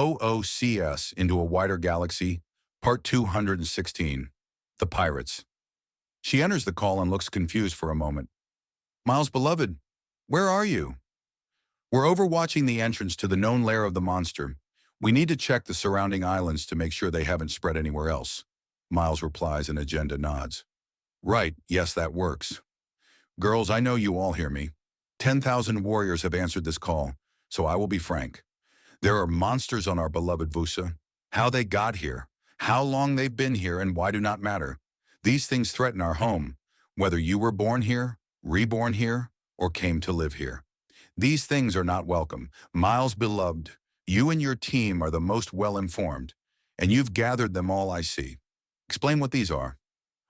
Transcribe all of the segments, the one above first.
OOCS into a wider galaxy, part 216, The Pirates. She enters the call and looks confused for a moment. Miles, beloved, where are you? We're overwatching the entrance to the known lair of the monster. We need to check the surrounding islands to make sure they haven't spread anywhere else. Miles replies and Agenda nods. Right, yes, that works. Girls, I know you all hear me. 10,000 warriors have answered this call, so I will be frank. There are monsters on our beloved Vusa. How they got here, how long they've been here, and why do not matter. These things threaten our home, whether you were born here, reborn here, or came to live here. These things are not welcome. Miles, beloved, you and your team are the most well-informed, and you've gathered them all I see. Explain what these are.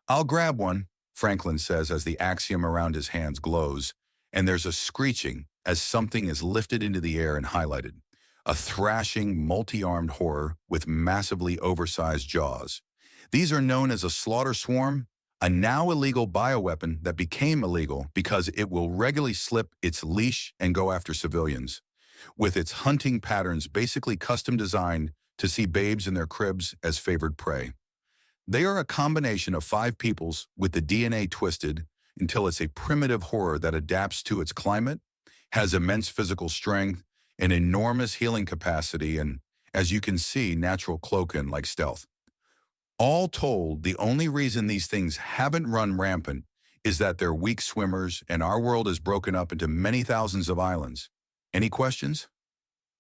I'll grab one, Franklin says as the axiom around his hands glows, and there's a screeching as something is lifted into the air and highlighted. A thrashing, multi-armed horror with massively oversized jaws. These are known as a slaughter swarm, a now illegal bioweapon that became illegal because it will regularly slip its leash and go after civilians, with its hunting patterns basically custom designed to see babes in their cribs as favored prey. They are a combination of 5 peoples with the DNA twisted until it's a primitive horror that adapts to its climate, has immense physical strength, an enormous healing capacity, and, as you can see, natural cloaking like stealth. All told, the only reason these things haven't run rampant is that they're weak swimmers and our world is broken up into many thousands of islands. Any questions?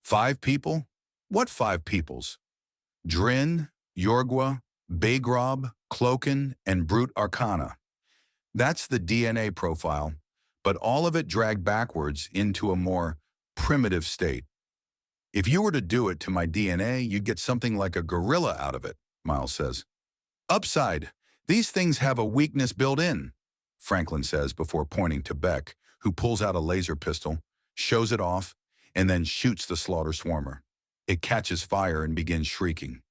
5 people? What 5 peoples? Drin, Yorgwa, Baygrob, Cloaken, and Brute Arcana. That's the DNA profile, but all of it dragged backwards into a more primitive state. If you were to do it to my DNA, you'd get something like a gorilla out of it, Miles says. Upside, these things have a weakness built in, Franklin says before pointing to Beck, who pulls out a laser pistol, shows it off, and then shoots the slaughter swarmer. It catches fire and begins shrieking.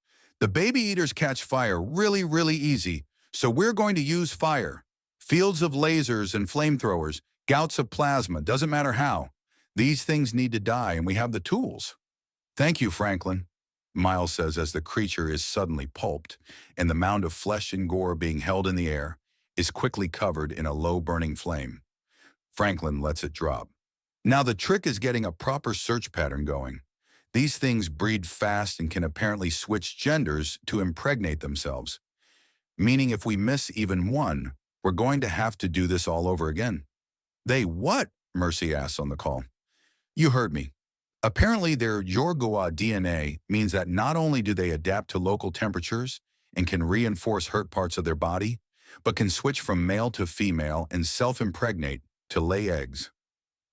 The baby eaters catch fire really, really easy, so we're going to use fire. Fields of lasers and flamethrowers, gouts of plasma, doesn't matter how. These things need to die, and we have the tools. Thank you, Franklin, Miles says as the creature is suddenly pulped, and the mound of flesh and gore being held in the air is quickly covered in a low-burning flame. Franklin lets it drop. Now the trick is getting a proper search pattern going. These things breed fast and can apparently switch genders to impregnate themselves. Meaning if we miss even one, we're going to have to do this all over again. They what? Mercy asks on the call. You heard me. Apparently their Yorgwa DNA means that not only do they adapt to local temperatures and can reinforce hurt parts of their body, but can switch from male to female and self-impregnate to lay eggs.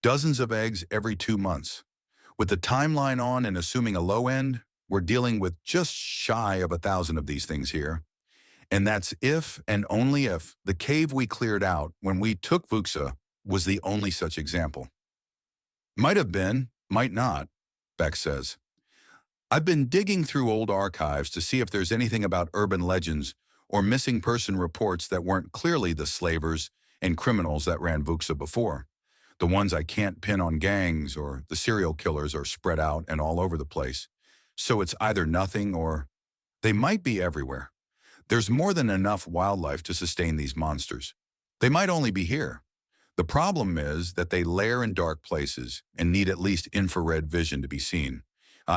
Dozens of eggs every 2 months. With the timeline on and assuming a low end, we're dealing with just shy of 1,000 of these things here. And that's if and only if the cave we cleared out when we took Vuxa was the only such example. Might have been, might not, Beck says. I've been digging through old archives to see if there's anything about urban legends or missing person reports that weren't clearly the slavers and criminals that ran Vuxa before. The ones I can't pin on gangs or the serial killers are spread out and all over the place. So it's either nothing or they might be everywhere. There's more than enough wildlife to sustain these monsters. They might only be here. The problem is that they lair in dark places and need at least infrared vision to be seen.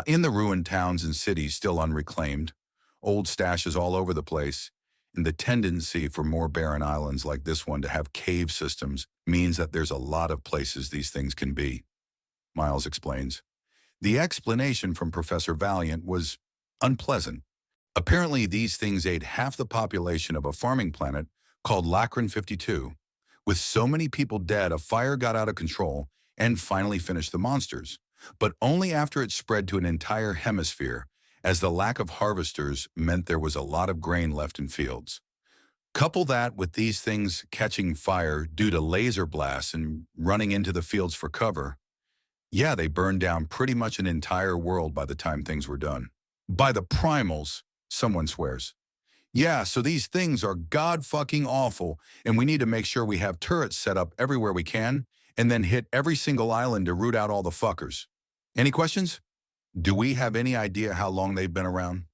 In the ruined towns and cities still unreclaimed, old stashes all over the place, and the tendency for more barren islands like this one to have cave systems means that there's a lot of places these things can be, Miles explains. The explanation from Professor Valiant was unpleasant. Apparently these things ate half the population of a farming planet called Lacrin 52. With so many people dead, a fire got out of control and finally finished the monsters, but only after it spread to an entire hemisphere, as the lack of harvesters meant there was a lot of grain left in fields. Couple that with these things catching fire due to laser blasts and running into the fields for cover. Yeah, they burned down pretty much an entire world by the time things were done. By the primals, someone swears. Yeah, so these things are god-fucking awful, and we need to make sure we have turrets set up everywhere we can, and then hit every single island to root out all the fuckers. Any questions? Do we have any idea how long they've been around?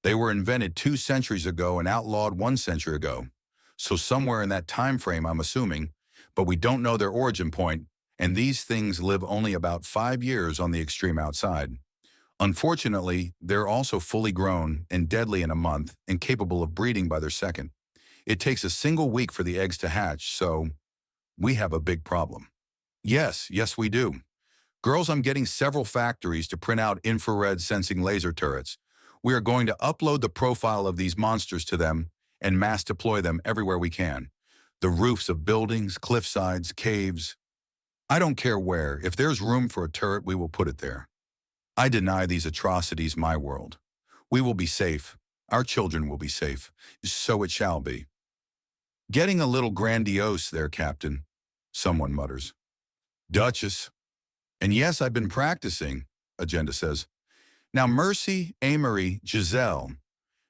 They were invented 2 centuries ago and outlawed 1 century ago. So somewhere in that time frame, I'm assuming, but we don't know their origin point, and these things live only about 5 years on the extreme outside. Unfortunately, they're also fully grown and deadly in a month and capable of breeding by their second. It takes a single week for the eggs to hatch, so we have a big problem. Yes, we do. Girls, I'm getting several factories to print out infrared sensing laser turrets. We are going to upload the profile of these monsters to them and mass deploy them everywhere we can. The roofs of buildings, cliffsides, caves. I don't care where. If there's room for a turret, we will put it there. I deny these atrocities my world. We will be safe. Our children will be safe. So it shall be. Getting a little grandiose there, Captain, someone mutters. Duchess. And yes, I've been practicing, Agenda says. Now, Mercy, Amory, Giselle,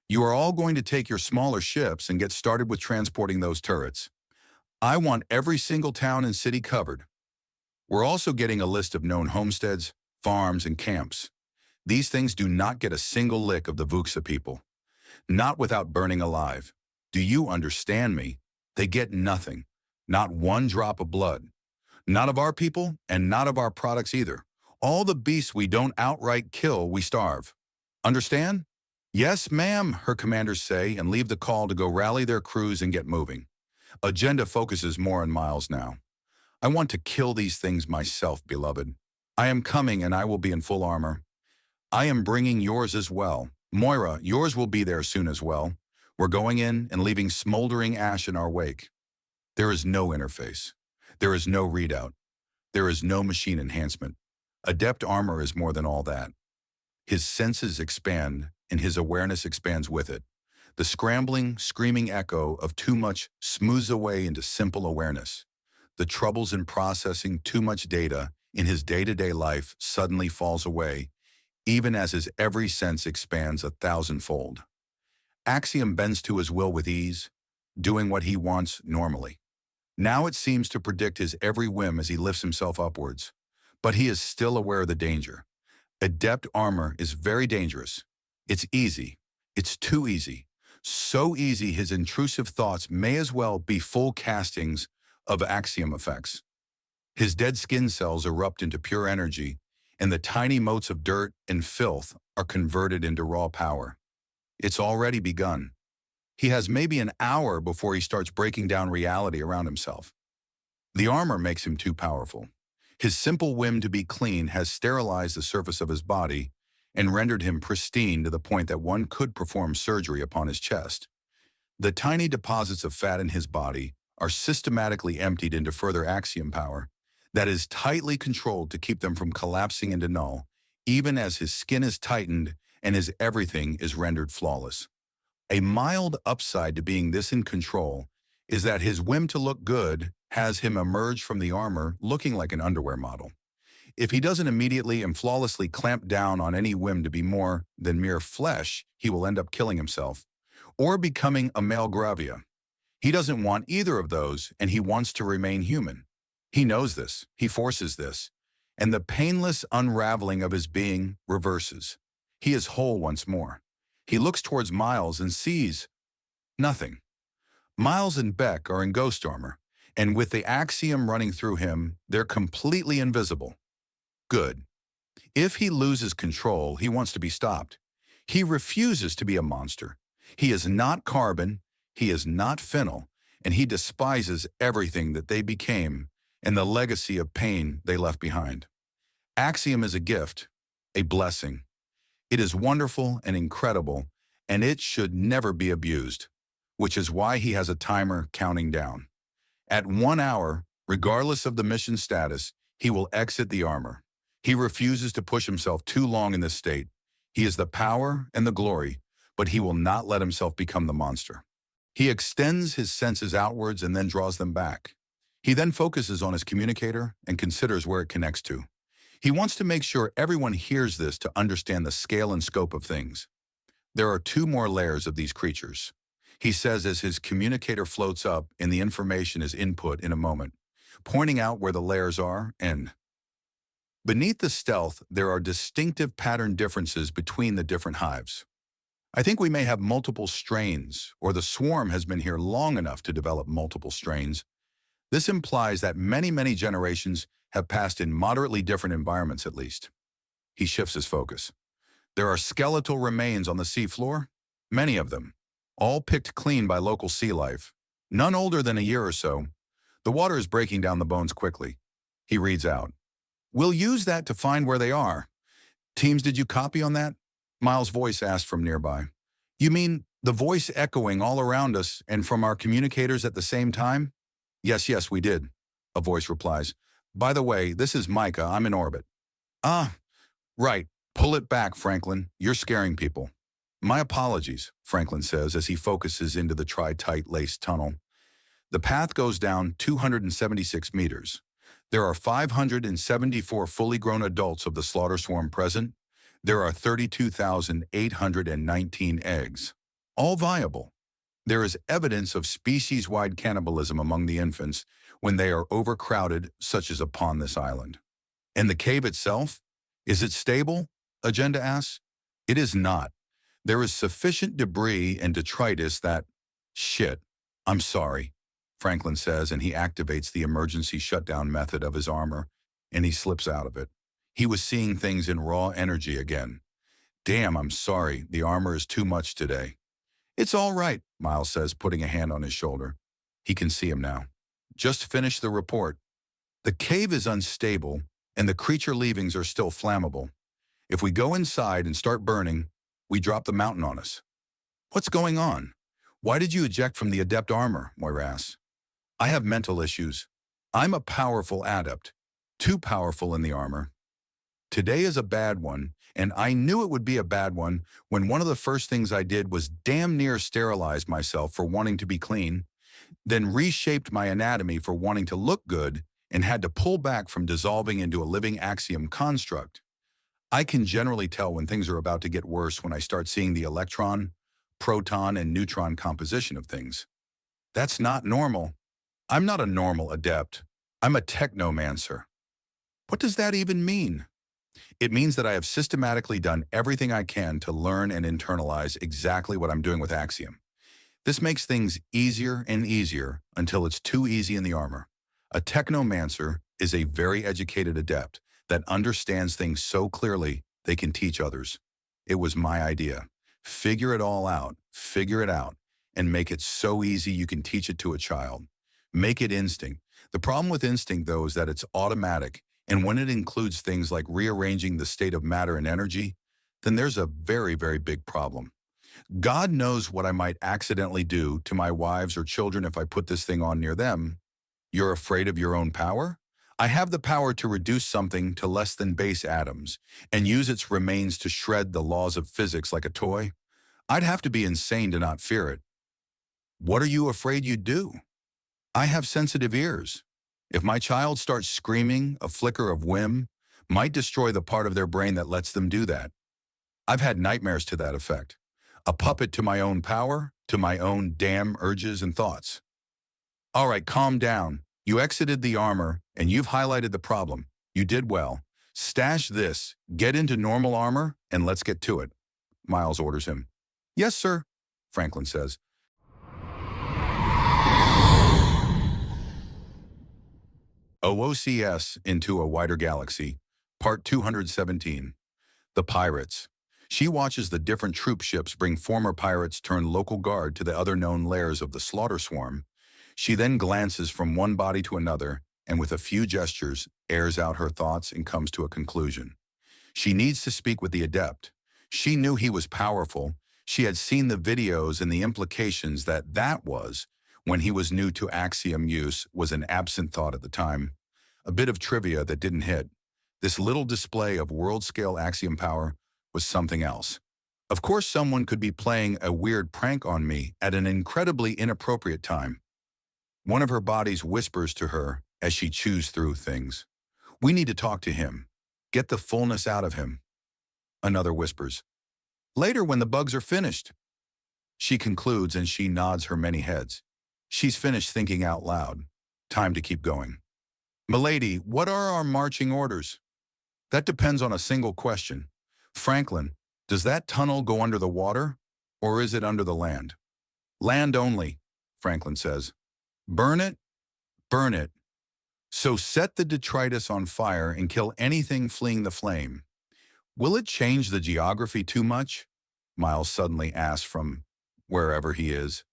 you are all going to take your smaller ships and get started with transporting those turrets. I want every single town and city covered. We're also getting a list of known homesteads, farms, and camps. These things do not get a single lick of the Vuxa people. Not without burning alive. Do you understand me? They get nothing. Not one drop of blood. Not of our people, and not of our products either. All the beasts we don't outright kill, we starve. Understand? Yes, ma'am, her commanders say, and leave the call to go rally their crews and get moving. Agenda focuses more on Miles now. I want to kill these things myself, beloved. I am coming, and I will be in full armor. I am bringing yours as well. Moira, yours will be there soon as well. We're going in and leaving smoldering ash in our wake. There is no interface. There is no readout. There is no machine enhancement. Adept armor is more than all that. His senses expand, and his awareness expands with it. The scrambling, screaming echo of too much smooths away into simple awareness. The troubles in processing too much data in his day-to-day life suddenly falls away, even as his every sense expands 1,000-fold. Axiom bends to his will with ease, doing what he wants normally. Now it seems to predict his every whim as he lifts himself upwards. But he is still aware of the danger. Adept armor is very dangerous. It's easy. It's too easy. So easy his intrusive thoughts may as well be full castings of axiom effects. His dead skin cells erupt into pure energy, and the tiny motes of dirt and filth are converted into raw power. It's already begun. He has maybe an hour before he starts breaking down reality around himself. The armor makes him too powerful. His simple whim to be clean has sterilized the surface of his body and rendered him pristine to the point that one could perform surgery upon his chest. The tiny deposits of fat in his body are systematically emptied into further axiom power that is tightly controlled to keep them from collapsing into null, even as his skin is tightened and his everything is rendered flawless. A mild upside to being this in control is that his whim to look good has him emerge from the armor looking like an underwear model. If he doesn't immediately and flawlessly clamp down on any whim to be more than mere flesh, he will end up killing himself or becoming a male gravia. He doesn't want either of those, and he wants to remain human. He knows this, he forces this, and the painless unraveling of his being reverses. He is whole once more. He looks towards Miles and sees nothing. Miles and Beck are in ghost armor, and with the axiom running through him, they're completely invisible. Good. If he loses control, he wants to be stopped. He refuses to be a monster. He is not carbon, he is not phenol, and he despises everything that they became and the legacy of pain they left behind. Axiom is a gift, a blessing. It is wonderful and incredible, and it should never be abused, which is why he has a timer counting down. At 1 hour, regardless of the mission status, he will exit the armor. He refuses to push himself too long in this state. He is the power and the glory, but he will not let himself become the monster. He extends his senses outwards and then draws them back. He then focuses on his communicator and considers where it connects to. He wants to make sure everyone hears this to understand the scale and scope of things. There are 2 more layers of these creatures. He says as his communicator floats up and the information is input in a moment, pointing out where the layers are and Beneath the stealth, there are distinctive pattern differences between the different hives. I think we may have multiple strains, or the swarm has been here long enough to develop multiple strains. This implies that many generations have passed in moderately different environments at least. He shifts his focus. There are skeletal remains on the seafloor, many of them, all picked clean by local sea life, none older than a year or so. The water is breaking down the bones quickly. He reads out. We'll use that to find where they are. Teams, did you copy on that? Miles' voice asked from nearby. You mean the voice echoing all around us and from our communicators at the same time? Yes, we did, a voice replies. By the way, this is Micah. I'm in orbit. Ah, right. Pull it back, Franklin. You're scaring people. My apologies, Franklin says as he focuses into the tri-tight laced tunnel. The path goes down 276 meters. There are 574 fully grown adults of the slaughter swarm present. There are 32,819 eggs, all viable. There is evidence of species-wide cannibalism among the infants when they are overcrowded, such as upon this island. And the cave itself? Is it stable? Agenda asks. It is not. There is sufficient debris and detritus that… Shit, I'm sorry, Franklin says, and he activates the emergency shutdown method of his armor, and he slips out of it. He was seeing things in raw energy again. Damn, I'm sorry. The armor is too much today. It's all right, Miles says, putting a hand on his shoulder. He can see him now. Just finish the report. The cave is unstable, and the creature leavings are still flammable. If we go inside and start burning, we drop the mountain on us. What's going on? Why did you eject from the adept armor? Moira asks. I have mental issues. I'm a powerful adept, too powerful in the armor. Today is a bad one, and I knew it would be a bad one when one of the first things I did was damn near sterilize myself for wanting to be clean, then reshaped my anatomy for wanting to look good and had to pull back from dissolving into a living axiom construct. I can generally tell when things are about to get worse when I start seeing the electron, proton, and neutron composition of things. That's not normal. I'm not a normal adept. I'm a technomancer. What does that even mean? It means that I have systematically done everything I can to learn and internalize exactly what I'm doing with Axiom. This makes things easier and easier until it's too easy in the armor. A technomancer is a very educated adept that understands things so clearly they can teach others. It was my idea. Figure it all out, figure it out, and make it so easy you can teach it to a child. Make it instinct. The problem with instinct, though, is that it's automatic, and when it includes things like rearranging the state of matter and energy, then there's a very big problem. God knows what I might accidentally do to my wives or children if I put this thing on near them. You're afraid of your own power? I have the power to reduce something to less than base atoms and use its remains to shred the laws of physics like a toy. I'd have to be insane to not fear it. What are you afraid you'd do? I have sensitive ears. If my child starts screaming, a flicker of whim might destroy the part of their brain that lets them do that. I've had nightmares to that effect. A puppet to my own power, to my own damn urges and thoughts. All right, calm down. You exited the armor, and you've highlighted the problem. You did well. Stash this, get into normal armor, and let's get to it. Miles orders him. Yes, sir, Franklin says. OOCS Into a Wider Galaxy, Part 217. The Pirates. She watches the different troop ships bring former pirates turned local guard to the other known layers of the slaughter swarm. She then glances from one body to another and with a few gestures airs out her thoughts and comes to a conclusion. She needs to speak with the adept. She knew he was powerful. She had seen the videos, and the implications that was, when he was new to Axiom use, was an absent thought at the time. A bit of trivia that didn't hit. This little display of world-scale Axiom power was something else. Of course, someone could be playing a weird prank on me at an incredibly inappropriate time. One of her bodies whispers to her as she chews through things. We need to talk to him. Get the fullness out of him. Another whispers. Later when the bugs are finished. She concludes and she nods her many heads. She's finished thinking out loud. Time to keep going. Milady, what are our marching orders? That depends on a single question. Franklin, does that tunnel go under the water, or is it under the land? Land only, Franklin says. Burn it? Burn it. So set the detritus on fire and kill anything fleeing the flame. Will it change the geography too much? Miles suddenly asks from wherever he is.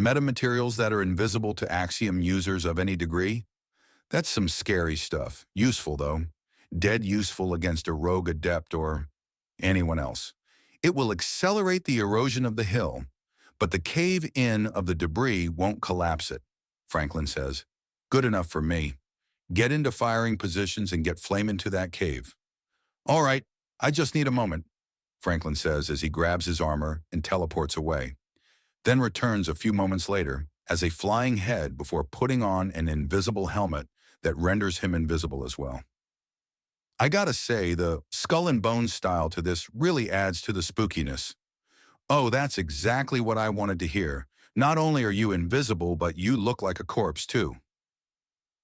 Metamaterials that are invisible to Axiom users of any degree? That's some scary stuff. Useful, though. Dead useful against a rogue adept or anyone else. It will accelerate the erosion of the hill, but the cave-in of the debris won't collapse it, Franklin says. Good enough for me. Get into firing positions and get flame into that cave. All right, I just need a moment, Franklin says as he grabs his armor and teleports away, then returns a few moments later as a flying head before putting on an invisible helmet that renders him invisible as well. I gotta say, the skull and bones style to this really adds to the spookiness. Oh, that's exactly what I wanted to hear. Not only are you invisible, but you look like a corpse too.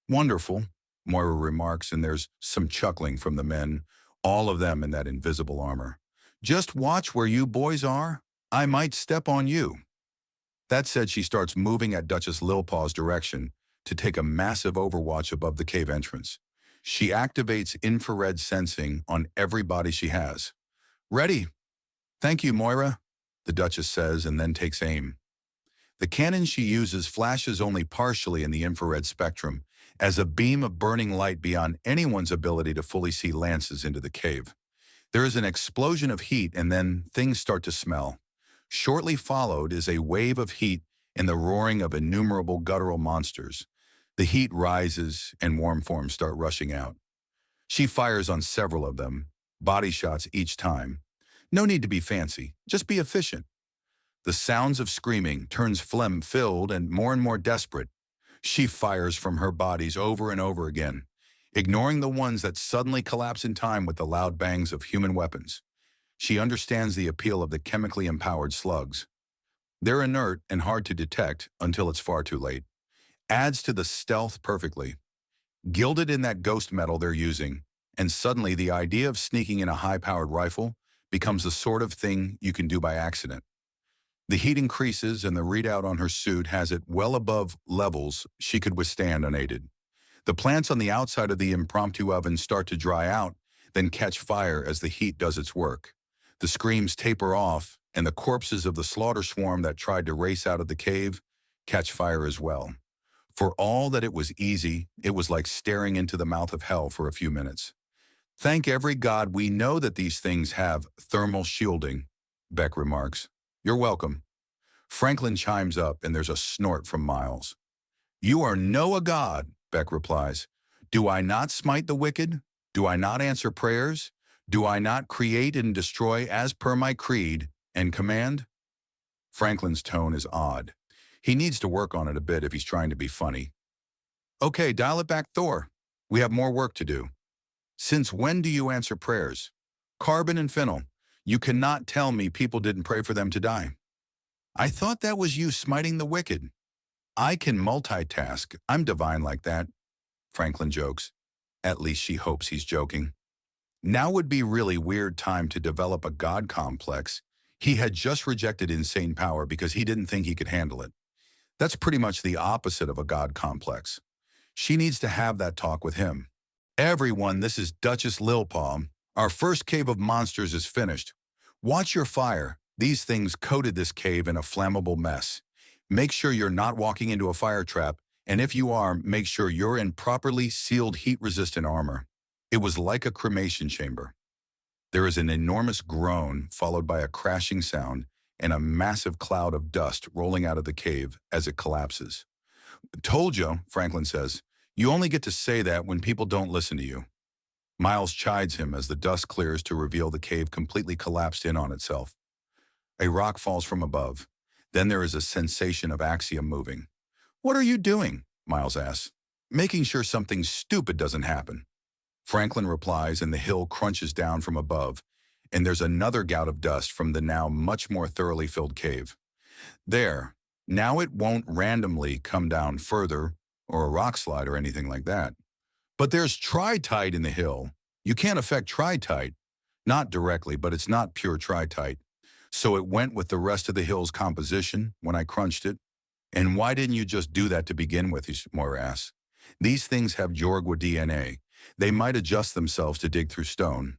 Wonderful, Moira remarks, and there's some chuckling from the men, all of them in that invisible armor. Just watch where you boys are. I might step on you. That said, she starts moving at Duchess Lilpaw's direction to take a massive overwatch above the cave entrance. She activates infrared sensing on every body she has. Ready. Thank you, Moira, the Duchess says, and then takes aim. The cannon she uses flashes only partially in the infrared spectrum, as a beam of burning light beyond anyone's ability to fully see lances into the cave. There is an explosion of heat, and then things start to smell. Shortly followed is a wave of heat and the roaring of innumerable guttural monsters. The heat rises, and warm forms start rushing out. She fires on several of them, body shots each time. No need to be fancy, just be efficient. The sounds of screaming turns phlegm-filled and more desperate. She fires from her bodies over and over again, ignoring the ones that suddenly collapse in time with the loud bangs of human weapons. She understands the appeal of the chemically empowered slugs. They're inert and hard to detect until it's far too late. Adds to the stealth perfectly. Gilded in that ghost metal they're using, and suddenly the idea of sneaking in a high-powered rifle becomes the sort of thing you can do by accident. The heat increases, and the readout on her suit has it well above levels she could withstand unaided. The plants on the outside of the impromptu oven start to dry out, then catch fire as the heat does its work. The screams taper off, and the corpses of the slaughter swarm that tried to race out of the cave catch fire as well. For all that it was easy, it was like staring into the mouth of hell for a few minutes. Thank every god we know that these things have thermal shielding, Beck remarks. You're welcome. Franklin chimes up, and there's a snort from Miles. You are no a god, Beck replies. Do I not smite the wicked? Do I not answer prayers? Do I not create and destroy as per my creed and command? Franklin's tone is odd. He needs to work on it a bit if he's trying to be funny. Okay, dial it back, Thor. We have more work to do. Since when do you answer prayers? Carbon and Fennel, you cannot tell me people didn't pray for them to die. I thought that was you smiting the wicked. I can multitask. I'm divine like that, Franklin jokes. At least she hopes he's joking. Now would be really weird time to develop a god complex. He had just rejected insane power because he didn't think he could handle it. That's pretty much the opposite of a god complex. She needs to have that talk with him. Everyone, this is Duchess Lilpaw. Our first cave of monsters is finished. Watch your fire. These things coated this cave in a flammable mess. Make sure you're not walking into a fire trap, and if you are, make sure you're in properly sealed heat-resistant armor. It was like a cremation chamber. There is an enormous groan followed by a crashing sound and a massive cloud of dust rolling out of the cave as it collapses. Told you, Franklin says. You only get to say that when people don't listen to you. Miles chides him as the dust clears to reveal the cave completely collapsed in on itself. A rock falls from above. Then there is a sensation of Axiom moving. What are you doing? Miles asks. Making sure something stupid doesn't happen. Franklin replies, and the hill crunches down from above, and there's another gout of dust from the now much more thoroughly filled cave. There, now it won't randomly come down further, or a rock slide or anything like that. But there's tritite in the hill. You can't affect tri-tight. Not directly, but it's not pure tri-tight. So it went with the rest of the hill's composition when I crunched it. And why didn't you just do that to begin with, Moira asks. These things have Jorgwa DNA. They might adjust themselves to dig through stone.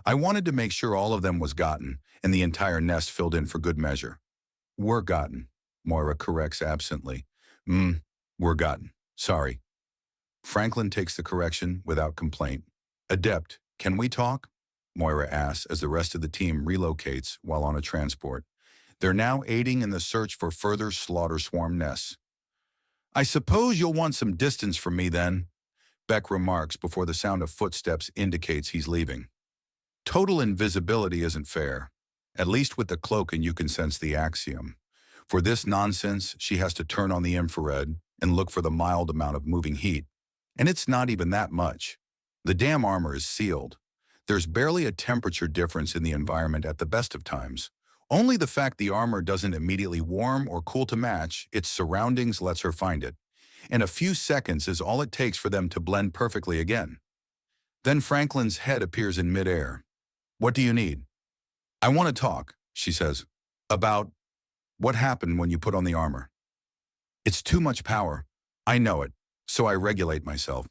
I wanted to make sure all of them was gotten, and the entire nest filled in for good measure. Were gotten, Moira corrects absently. Were gotten. Sorry. Franklin takes the correction without complaint. Adept, can we talk? Moira asks as the rest of the team relocates while on a transport. They're now aiding in the search for further slaughter swarm nests. I suppose you'll want some distance from me then, Beck remarks before the sound of footsteps indicates he's leaving. Total invisibility isn't fair. At least with the cloak and you can sense the axiom. For this nonsense, she has to turn on the infrared and look for the mild amount of moving heat. And it's not even that much. The damn armor is sealed. There's barely a temperature difference in the environment at the best of times. Only the fact the armor doesn't immediately warm or cool to match its surroundings lets her find it. And a few seconds is all it takes for them to blend perfectly again. Then Franklin's head appears in midair. What do you need? I want to talk, she says. About what happened when you put on the armor. It's too much power. I know it, so I regulate myself.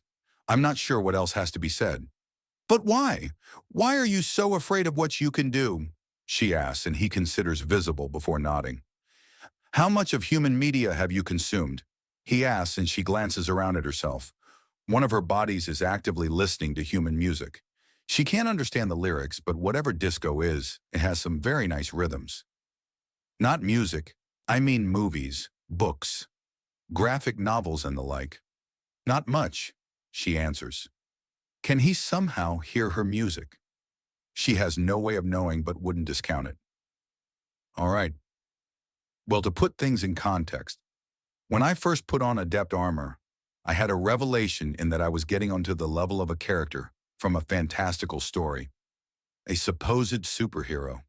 I'm not sure what else has to be said. But why? Why are you so afraid of what you can do? She asks, and he considers visible before nodding. How much of human media have you consumed? He asks, and she glances around at herself. One of her bodies is actively listening to human music. She can't understand the lyrics, but whatever disco is, it has some very nice rhythms. Not music, I mean movies, books, graphic novels and the like. Not much, she answers. Can he somehow hear her music? She has no way of knowing but wouldn't discount it. All right. Well, to put things in context, when I first put on adept armor, I had a revelation in that I was getting onto the level of a character from a fantastical story, a supposed superhero.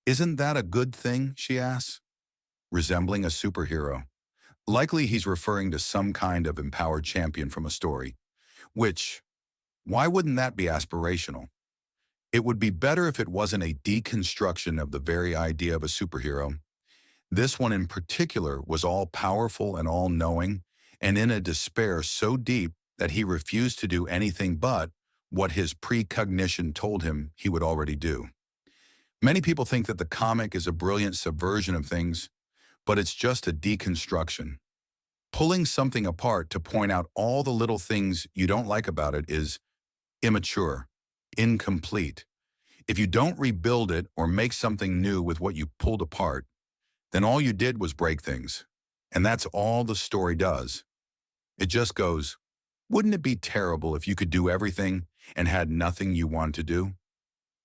Isn't that a good thing, she asks, resembling a superhero. Likely he's referring to some kind of empowered champion from a story, which, why wouldn't that be aspirational? It would be better if it wasn't a deconstruction of the very idea of a superhero. This one in particular was all-powerful and all-knowing, and in a despair so deep that he refused to do anything but what his precognition told him he would already do. Many people think that the comic is a brilliant subversion of things, but it's just a deconstruction. Pulling something apart to point out all the little things you don't like about it is immature, incomplete. If you don't rebuild it or make something new with what you pulled apart, then all you did was break things. And that's all the story does. It just goes, wouldn't it be terrible if you could do everything and had nothing you want to do?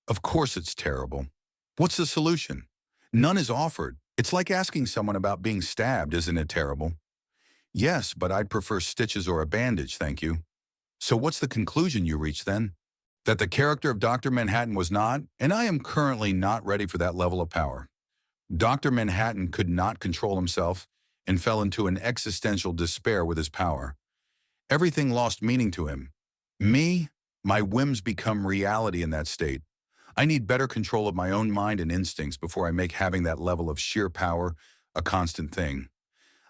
Of course it's terrible. What's the solution? None is offered. It's like asking someone about being stabbed, isn't it terrible? Yes, but I'd prefer stitches or a bandage, thank you. So what's the conclusion you reach then? That the character of Dr. Manhattan was not, and I am currently not ready for that level of power. Dr. Manhattan could not control himself and fell into an existential despair with his power. Everything lost meaning to him. Me, my whims become reality in that state. I need better control of my own mind and instincts before I make having that level of sheer power a constant thing.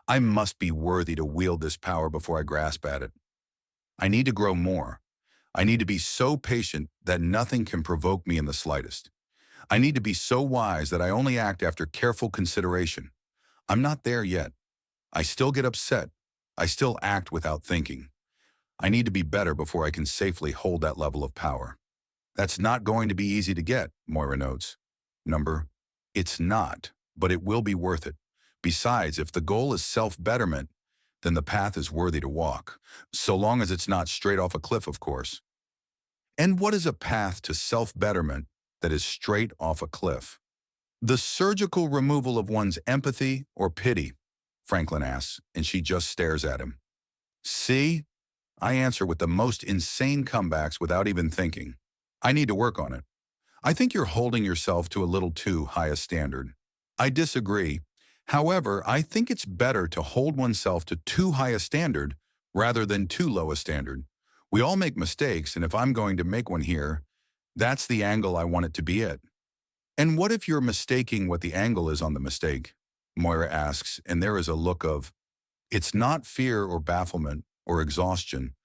I must be worthy to wield this power before I grasp at it. I need to grow more. I need to be so patient that nothing can provoke me in the slightest. I need to be so wise that I only act after careful consideration. I'm not there yet. I still get upset. I still act without thinking. I need to be better before I can safely hold that level of power. That's not going to be easy to get, Moira notes. It's not, but it will be worth it. Besides, if the goal is self-betterment, then the path is worthy to walk, so long as it's not straight off a cliff, of course. And what is a path to self-betterment that is straight off a cliff? The surgical removal of one's empathy or pity, Franklin asks, and she just stares at him. See? I answer with the most insane comebacks without even thinking. I need to work on it. I think you're holding yourself to a little too high a standard. I disagree. However, I think it's better to hold oneself to too high a standard rather than too low a standard. We all make mistakes, and if I'm going to make one here, that's the angle I want it to be at. And what if you're mistaking what the angle is on the mistake? Moira asks, and there is a look of, it's not fear or bafflement or exhaustion,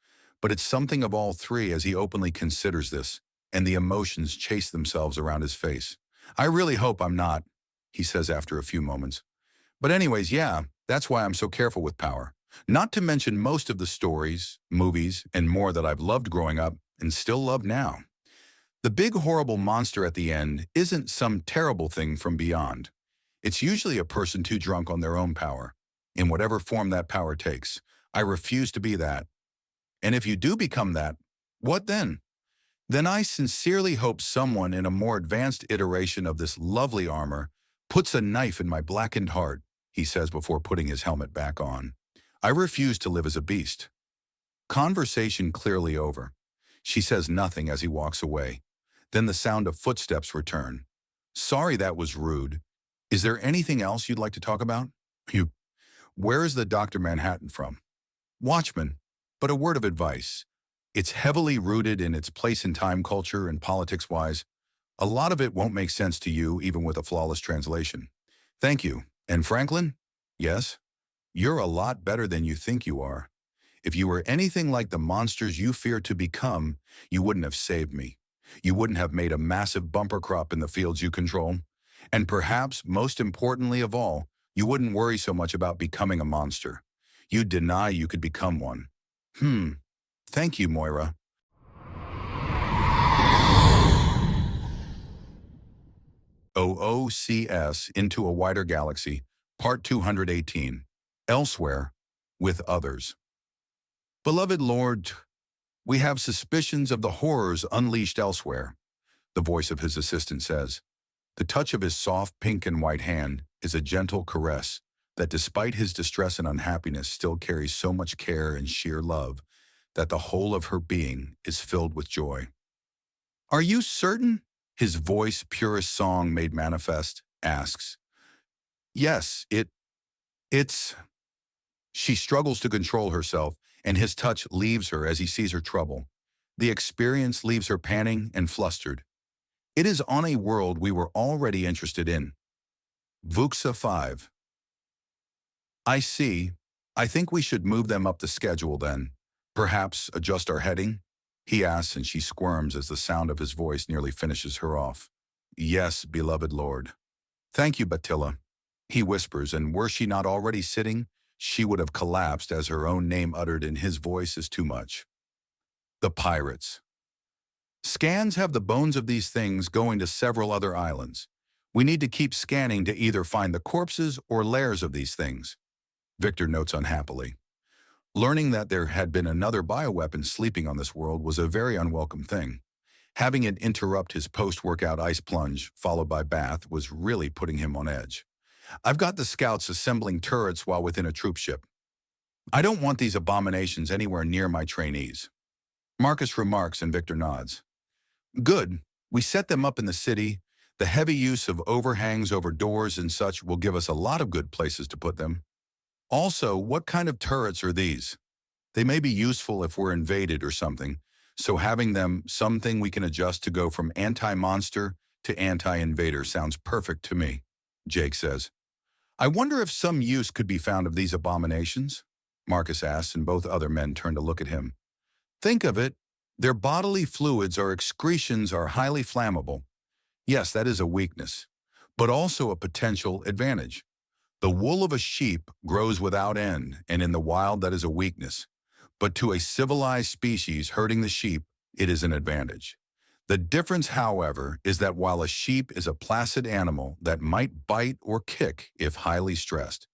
but it's something of all three as he openly considers this, and the emotions chase themselves around his face. I really hope I'm not, he says after a few moments. But anyways, yeah, that's why I'm so careful with power. Not to mention most of the stories, movies, and more that I've loved growing up and still love now. The big horrible monster at the end isn't some terrible thing from beyond. It's usually a person too drunk on their own power, in whatever form that power takes. I refuse to be that. And if you do become that, what then? Then I sincerely hope someone in a more advanced iteration of this lovely armor puts a knife in my blackened heart, he says before putting his helmet back on. I refuse to live as a beast. Conversation clearly over. She says nothing as he walks away. Then the sound of footsteps return. Sorry that was rude. Is there anything else you'd like to talk about? Where is the Dr. Manhattan from? Watchman, but a word of advice. It's heavily rooted in its place in time culture and politics-wise. A lot of it won't make sense to you even with a flawless translation. Thank you. And Franklin? Yes? You're a lot better than you think you are. If you were anything like the monsters you fear to become, you wouldn't have saved me. You wouldn't have made a massive bumper crop in the fields you control. And perhaps, most importantly of all, you wouldn't worry so much about becoming a monster. You'd deny you could become one. Thank you, Moira. OOCS Into a Wider Galaxy, Part 218. Elsewhere, with Others. Beloved Lord, we have suspicions of the horrors unleashed elsewhere, the voice of his assistant says. The touch of his soft pink and white hand is a gentle caress that despite his distress and unhappiness still carries so much care and sheer love that the whole of her being is filled with joy. Are you certain? His voice, purest song made manifest, asks. Yes, it's... She struggles to control herself, and his touch leaves her as he sees her trouble. The experience leaves her panting and flustered. It is on a world we were already interested in. VUCSA 5. I see. I think we should move them up the schedule then. Perhaps adjust our heading? He asks, and she squirms as the sound of his voice nearly finishes her off. Yes, beloved Lord. Thank you, Batilla. He whispers, and were she not already sitting, she would have collapsed as her own name uttered in his voice is too much. The pirates. Scans have the bones of these things going to several other islands. We need to keep scanning to either find the corpses or lairs of these things. Victor notes unhappily. Learning that there had been another bioweapon sleeping on this world was a very unwelcome thing. Having it interrupt his post-workout ice plunge, followed by bath, was really putting him on edge. I've got the scouts assembling turrets while within a troop ship. I don't want these abominations anywhere near my trainees. Marcus remarks and Victor nods. Good. We set them up in the city. The heavy use of overhangs over doors and such will give us a lot of good places to put them. Also, what kind of turrets are these? They may be useful if we're invaded or something, so having them something we can adjust to go from anti-monster to anti-invader sounds perfect to me, Jake says. I wonder if some use could be found of these abominations? Marcus asks, and both other men turn to look at him. Think of it. Their bodily fluids or excretions are highly flammable. Yes, that is a weakness, but also a potential advantage. The wool of a sheep grows without end, and in the wild that is a weakness. But to a civilized species herding the sheep, it is an advantage. The difference, however, is that while a sheep is a placid animal that might bite or kick if highly stressed,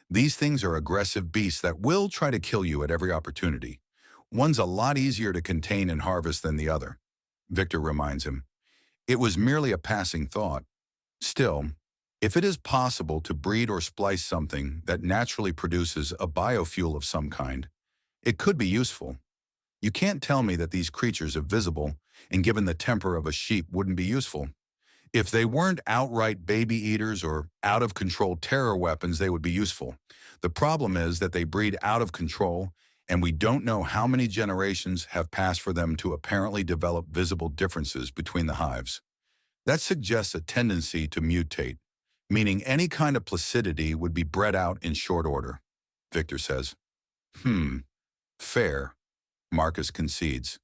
these things are aggressive beasts that will try to kill you at every opportunity. One's a lot easier to contain and harvest than the other, Victor reminds him. It was merely a passing thought. Still, if it is possible to breed or splice something that naturally produces a biofuel of some kind, it could be useful. You can't tell me that these creatures, if visible, and given the temper of a sheep, wouldn't be useful. If they weren't outright baby eaters or out-of-control terror weapons, they would be useful. The problem is that they breed out of control, and we don't know how many generations have passed for them to apparently develop visible differences between the hives. That suggests a tendency to mutate, meaning any kind of placidity would be bred out in short order, Victor says. Fair, Marcus concedes.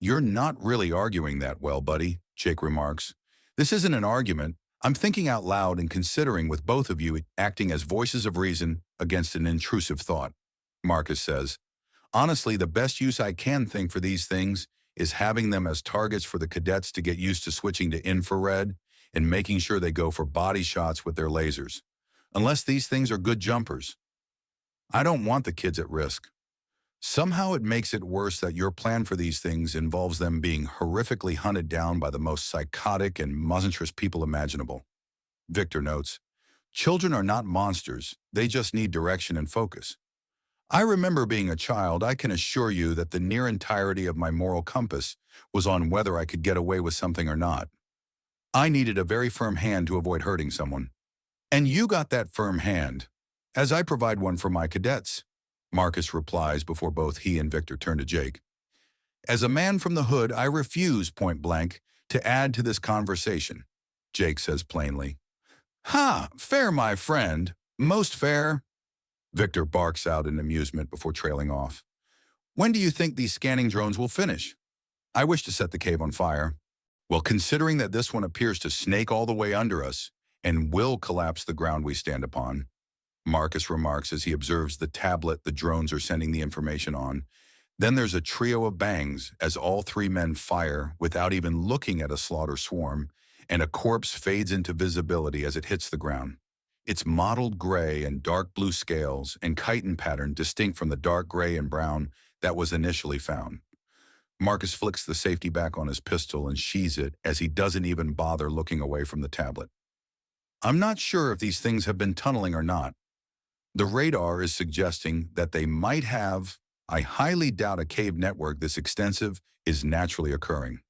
You're not really arguing that well, buddy, Jake remarks. This isn't an argument. I'm thinking out loud and considering with both of you acting as voices of reason against an intrusive thought, Marcus says. Honestly, the best use I can think for these things is having them as targets for the cadets to get used to switching to infrared and making sure they go for body shots with their lasers. Unless these things are good jumpers. I don't want the kids at risk. Somehow it makes it worse that your plan for these things involves them being horrifically hunted down by the most psychotic and monstrous people imaginable. Victor notes, children are not monsters, they just need direction and focus. I remember being a child. I can assure you that the near entirety of my moral compass was on whether I could get away with something or not. I needed a very firm hand to avoid hurting someone. And you got that firm hand, as I provide one for my cadets. Marcus replies before both he and Victor turn to Jake. As a man from the hood, I refuse, point blank, to add to this conversation, Jake says plainly. Ha! Fair, my friend. Most fair. Victor barks out in amusement before trailing off. When do you think these scanning drones will finish? I wish to set the cave on fire. Well, considering that this one appears to snake all the way under us and will collapse the ground we stand upon, Marcus remarks as he observes the tablet the drones are sending the information on. Then there's a trio of bangs as all three men fire without even looking at a slaughter swarm, and a corpse fades into visibility as it hits the ground. Its mottled gray and dark blue scales and chitin pattern distinct from the dark gray and brown that was initially found. Marcus flicks the safety back on his pistol and sheathes it as he doesn't even bother looking away from the tablet. I'm not sure if these things have been tunneling or not. The radar is suggesting that they might have. I highly doubt a cave network this extensive is naturally occurring.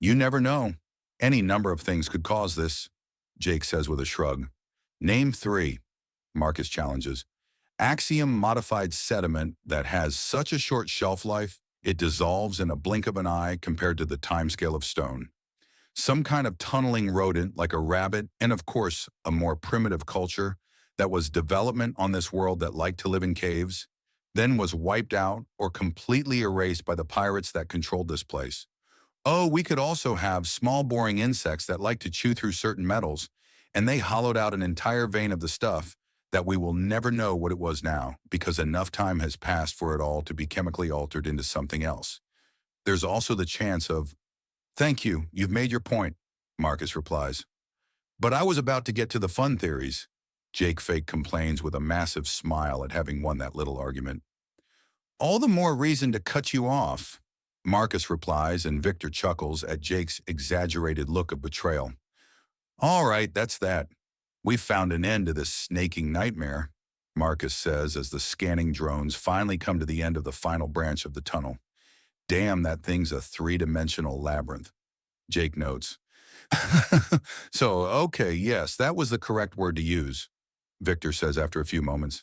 You never know. Any number of things could cause this, Jake says with a shrug. Name 3, Marcus challenges. Axiom-modified sediment that has such a short shelf life, it dissolves in a blink of an eye compared to the timescale of stone. Some kind of tunneling rodent like a rabbit, and of course, a more primitive culture that was development on this world that liked to live in caves, then was wiped out or completely erased by the pirates that controlled this place. Oh, we could also have small boring insects that like to chew through certain metals, and they hollowed out an entire vein of the stuff that we will never know what it was now because enough time has passed for it all to be chemically altered into something else. There's also the chance of, thank you, you've made your point, Marcus replies. But I was about to get to the fun theories, Jake fake complains with a massive smile at having won that little argument. All the more reason to cut you off, Marcus replies, and Victor chuckles at Jake's exaggerated look of betrayal. All right, that's that. We've found an end to this snaking nightmare, Marcus says as the scanning drones finally come to the end of the final branch of the tunnel. Damn, that thing's a 3-dimensional labyrinth, Jake notes. So, okay, yes, that was the correct word to use, Victor says after a few moments.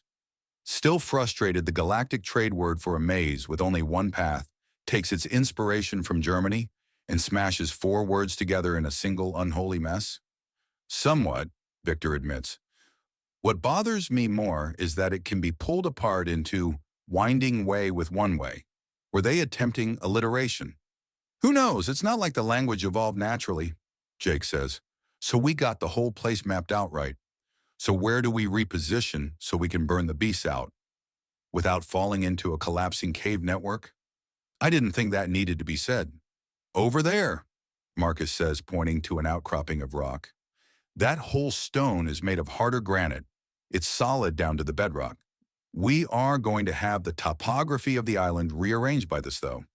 Still frustrated, the galactic trade word for a maze with only one path takes its inspiration from Germany and smashes 4 words together in a single unholy mess? Somewhat, Victor admits. What bothers me more is that it can be pulled apart into winding way with one way. Were they attempting alliteration? Who knows? It's not like the language evolved naturally, Jake says. So we got the whole place mapped out right. So where do we reposition so we can burn the beasts out without falling into a collapsing cave network? I didn't think that needed to be said. Over there, Marcus says, pointing to an outcropping of rock. That whole stone is made of harder granite. It's solid down to the bedrock. We are going to have the topography of the island rearranged by this, though.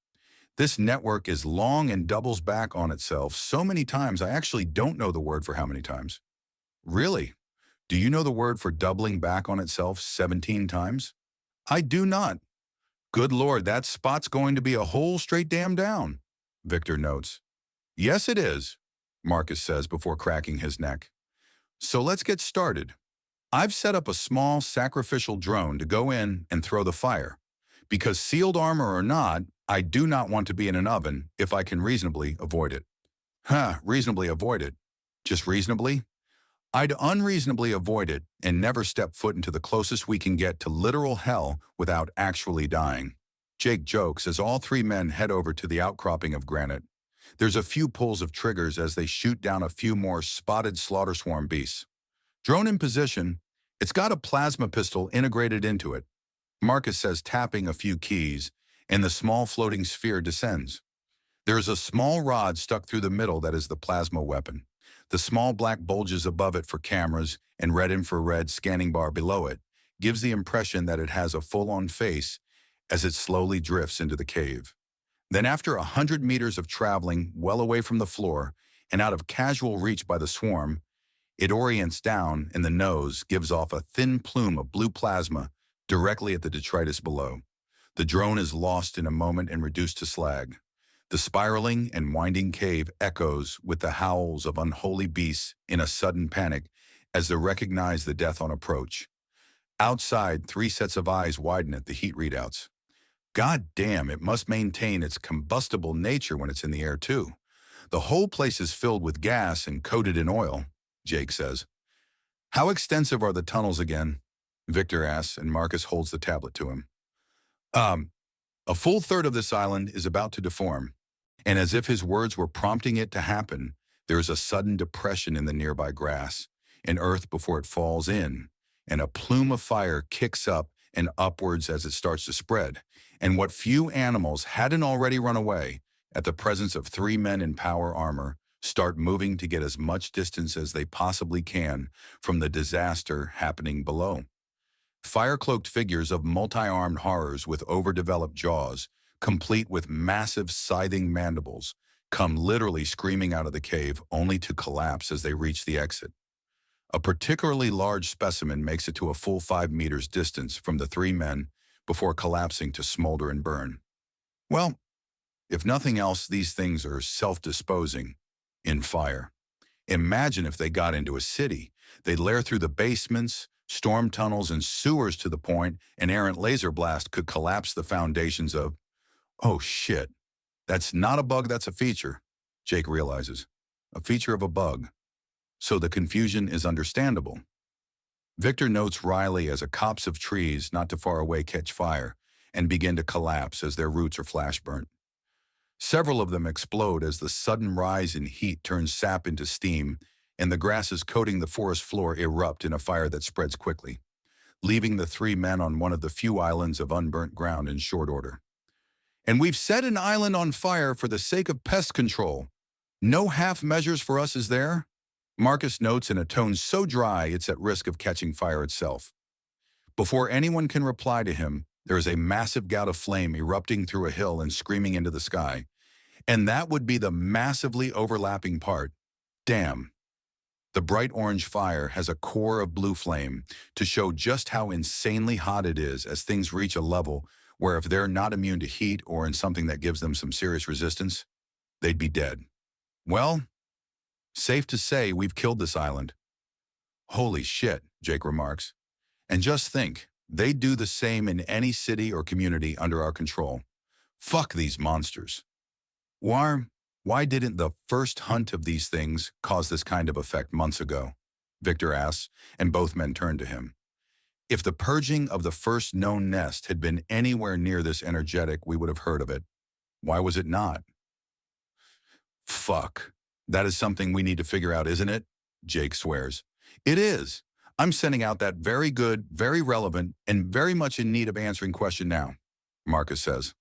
This network is long and doubles back on itself so many times I actually don't know the word for how many times. Really? Do you know the word for doubling back on itself 17 times? I do not. Good Lord, that spot's going to be a whole straight damn down, Victor notes. Yes, it is, Marcus says before cracking his neck. So let's get started. I've set up a small sacrificial drone to go in and throw the fire, Because sealed armor or not, I do not want to be in an oven if I can reasonably avoid it. Reasonably avoid it. Just reasonably? I'd unreasonably avoid it and never step foot into the closest we can get to literal hell without actually dying. Jake jokes as all three men head over to the outcropping of granite. There's a few pulls of triggers as they shoot down a few more spotted slaughter swarm beasts. Drone in position, it's got a plasma pistol integrated into it. Marcus says, tapping a few keys, and the small floating sphere descends. There's a small rod stuck through the middle that is the plasma weapon. The small black bulges above it for cameras and red infrared scanning bar below it gives the impression that it has a full-on face as it slowly drifts into the cave. Then after 100 meters of traveling well away from the floor and out of casual reach by the swarm, it orients down and the nose gives off a thin plume of blue plasma directly at the detritus below. The drone is lost in a moment and reduced to slag. The spiraling and winding cave echoes with the howls of unholy beasts in a sudden panic as they recognize the death on approach. Outside, 3 sets of eyes widen at the heat readouts. God damn, it must maintain its combustible nature when it's in the air too. The whole place is filled with gas and coated in oil, Jake says. How extensive are the tunnels again? Victor asks, and Marcus holds the tablet to him. A full third of this island is about to deform. And as if his words were prompting it to happen, there is a sudden depression in the nearby grass, and earth before it falls in, and a plume of fire kicks up and upwards as it starts to spread, and what few animals hadn't already run away, at the presence of 3 men in power armor, start moving to get as much distance as they possibly can from the disaster happening below. Fire-cloaked figures of multi-armed horrors with overdeveloped jaws, complete with massive scything mandibles, come literally screaming out of the cave only to collapse as they reach the exit. A particularly large specimen makes it to a full 5 meters distance from the 3 men before collapsing to smolder and burn. Well, if nothing else, these things are self-disposing in fire. Imagine if they got into a city. They'd lair through the basements, storm tunnels, and sewers to the point an errant laser blast could collapse the foundations of... Oh shit, that's not a bug, that's a feature, Jake realizes. A feature of a bug. So the confusion is understandable. Victor notes Riley as a copse of trees not too far away catch fire and begin to collapse as their roots are flash burnt. Several of them explode as the sudden rise in heat turns sap into steam and the grasses coating the forest floor erupt in a fire that spreads quickly, leaving the 3 men on one of the few islands of unburnt ground in short order. And we've set an island on fire for the sake of pest control. No half measures for us, is there? Marcus notes in a tone so dry it's at risk of catching fire itself. Before anyone can reply to him, there is a massive gout of flame erupting through a hill and screaming into the sky. And that would be the massively overlapping part. Damn. The bright orange fire has a core of blue flame to show just how insanely hot it is as things reach a level where if they're not immune to heat or in something that gives them some serious resistance, they'd be dead. Well, safe to say we've killed this island. Holy shit, Jake remarks. And just think, they'd do the same in any city or community under our control. Fuck these monsters. Why didn't the first hunt of these things cause this kind of effect months ago? Victor asks, and both men turn to him. If the purging of the first known nest had been anywhere near this energetic, we would have heard of it. Why was it not? Fuck. That is something we need to figure out, isn't it? Jake swears. It is. I'm sending out that very good, very relevant, and very much in need of answering question now, Marcus says.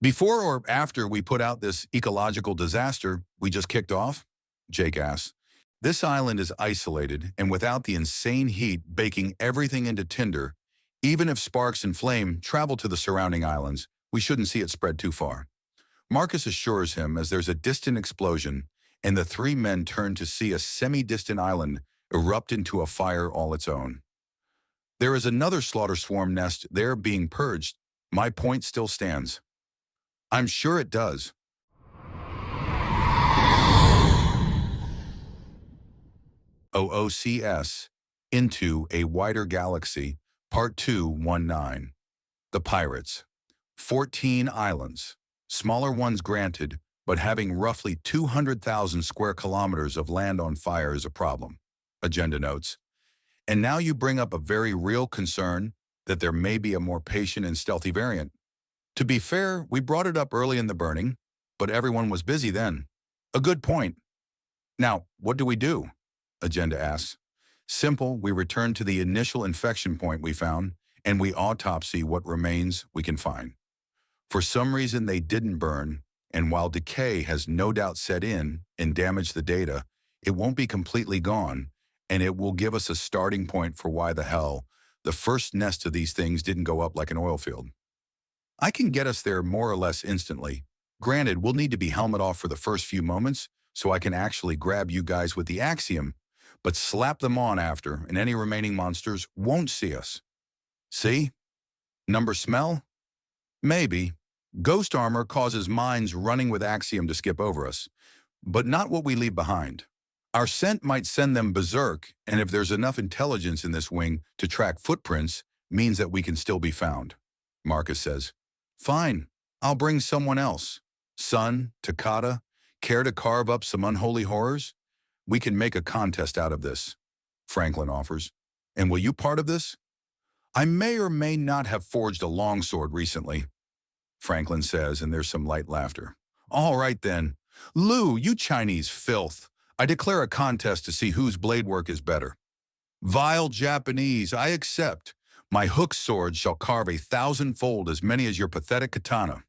Before or after we put out this ecological disaster we just kicked off? Jake asks. This island is isolated, and without the insane heat baking everything into tinder, even if sparks and flame travel to the surrounding islands, we shouldn't see it spread too far. Marcus assures him as there's a distant explosion, and the 3 men turn to see a semi-distant island erupt into a fire all its own. There is another slaughter swarm nest there being purged. My point still stands. I'm sure it does. OOCS, Into a Wider Galaxy, Part 219. The Pirates. 14 islands. Smaller ones granted, but having roughly 200,000 square kilometers of land on fire is a problem. Agenda notes. And now you bring up a very real concern that there may be a more patient and stealthy variant. To be fair, we brought it up early in the burning, but everyone was busy then. A good point. Now, what do? Agenda asks. Simple, we return to the initial infection point we found, and we autopsy what remains we can find. For some reason they didn't burn, and while decay has no doubt set in and damaged the data, it won't be completely gone, and it will give us a starting point for why the hell the first nest of these things didn't go up like an oil field. I can get us there more or less instantly. Granted, we'll need to be helmet off for the first few moments so I can actually grab you guys with the axiom, but slap them on after, and any remaining monsters won't see us. See? Number smell? Maybe. Ghost armor causes minds running with axiom to skip over us, but not what we leave behind. Our scent might send them berserk, and if there's enough intelligence in this wing to track footprints, means that we can still be found. Marcus says, Fine, I'll bring someone else. Son, Takata, care to carve up some unholy horrors? We can make a contest out of this, Franklin offers. And will you part of this? I may or may not have forged a longsword recently, Franklin says, and there's some light laughter. All right then. Lou, you Chinese filth. I declare a contest to see whose blade work is better. Vile Japanese, I accept. My hook sword shall carve 1,000-fold as many as your pathetic katana.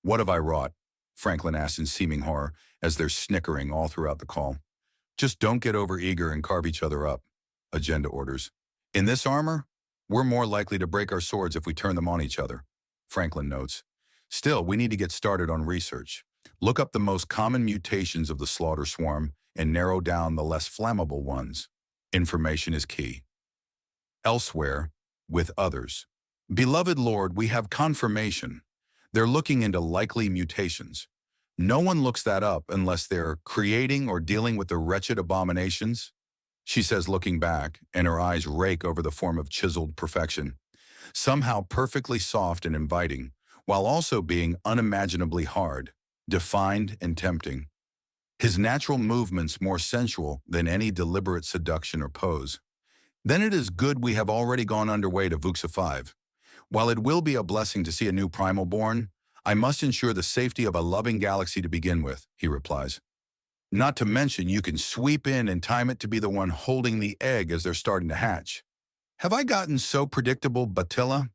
What have I wrought? Franklin asks in seeming horror as they're snickering all throughout the call. Just don't get overeager and carve each other up, Agenda orders. In this armor, we're more likely to break our swords if we turn them on each other, Franklin notes. Still, we need to get started on research. Look up the most common mutations of the slaughter swarm and narrow down the less flammable ones. Information is key. Elsewhere, with others. Beloved Lord, we have confirmation. They're looking into likely mutations. No one looks that up unless they're creating or dealing with the wretched abominations, she says, looking back, and her eyes rake over the form of chiseled perfection, somehow perfectly soft and inviting, while also being unimaginably hard, defined and tempting. His natural movements more sensual than any deliberate seduction or pose. Then it is good we have already gone underway to Vuxa 5. While it will be a blessing to see a new primal born, I must ensure the safety of a loving galaxy to begin with, he replies. Not to mention you can sweep in and time it to be the one holding the egg as they're starting to hatch. Have I gotten so predictable, Batilla?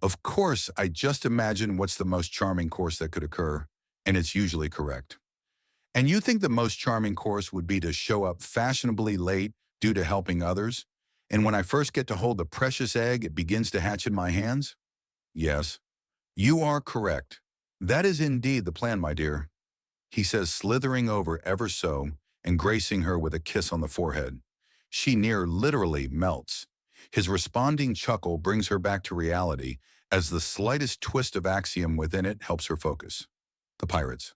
Of course, I just imagine what's the most charming course that could occur, and it's usually correct. And you think the most charming course would be to show up fashionably late due to helping others, and when I first get to hold the precious egg, it begins to hatch in my hands? Yes, you are correct. That is indeed the plan, my dear, he says, slithering over ever so and gracing her with a kiss on the forehead. She near literally melts. His responding chuckle brings her back to reality as the slightest twist of axiom within it helps her focus. The pirates.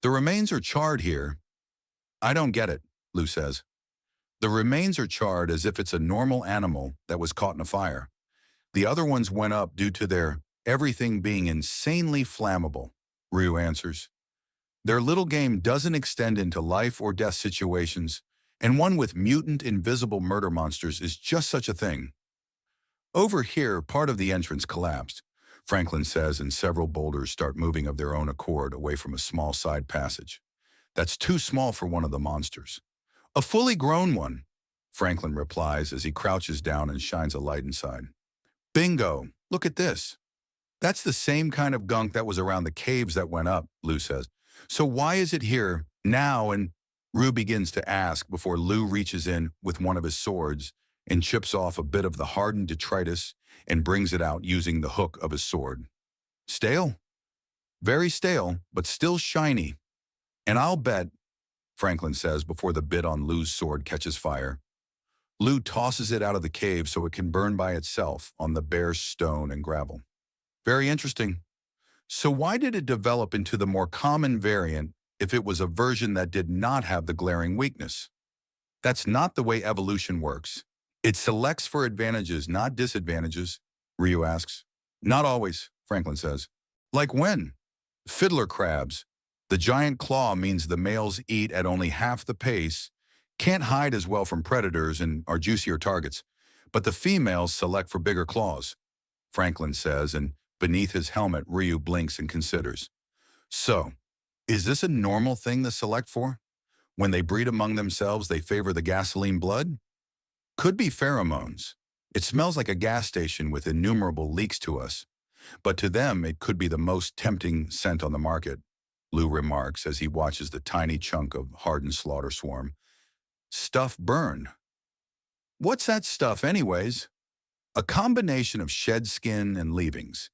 The remains are charred here. I don't get it, Lou says. The remains are charred as if it's a normal animal that was caught in a fire. The other ones went up due to their everything being insanely flammable, Ryu answers. Their little game doesn't extend into life or death situations, and one with mutant invisible murder monsters is just such a thing. Over here, part of the entrance collapsed, Franklin says, and several boulders start moving of their own accord away from a small side passage. That's too small for one of the monsters. A fully grown one, Franklin replies as he crouches down and shines a light inside. Bingo! Look at this. That's the same kind of gunk that was around the caves that went up, Lou says. So why is it here now? And Rue begins to ask before Lou reaches in with one of his swords and chips off a bit of the hardened detritus and brings it out using the hook of his sword. Stale? Very stale, but still shiny. And I'll bet, Franklin says before the bit on Lou's sword catches fire. Lou tosses it out of the cave so it can burn by itself on the bare stone and gravel. Very interesting. So why did it develop into the more common variant if it was a version that did not have the glaring weakness? That's not the way evolution works. It selects for advantages, not disadvantages, Ryu asks. Not always, Franklin says. Like when? Fiddler crabs. The giant claw means the males eat at only half the pace, can't hide as well from predators, and are juicier targets. But the females select for bigger claws, Franklin says, and beneath his helmet, Ryu blinks and considers. So, is this a normal thing to select for? When they breed among themselves, they favor the gasoline blood? Could be pheromones. It smells like a gas station with innumerable leaks to us. But to them, it could be the most tempting scent on the market, Lou remarks as he watches the tiny chunk of hardened slaughter swarm. Stuff burn. What's that stuff anyways? A combination of shed skin and leavings.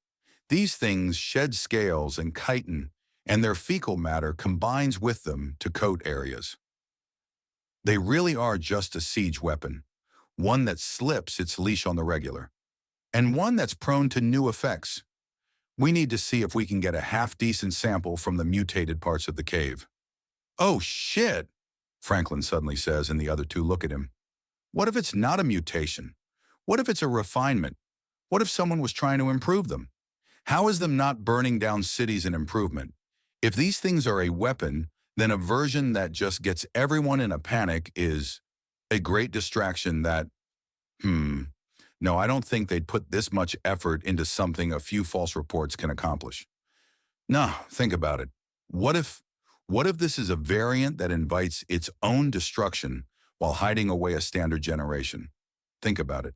These things shed scales and chitin, and their fecal matter combines with them to coat areas. They really are just a siege weapon, one that slips its leash on the regular, and one that's prone to new effects. We need to see if we can get a half-decent sample from the mutated parts of the cave. Oh shit, Franklin suddenly says, and the other two look at him. What if it's not a mutation? What if it's a refinement? What if someone was trying to improve them? How is them not burning down cities an improvement? If these things are a weapon, then a version that just gets everyone in a panic is a great distraction that, no, I don't think they'd put this much effort into something a few false reports can accomplish. No, think about it. What if this is a variant that invites its own destruction while hiding away a standard generation? Think about it.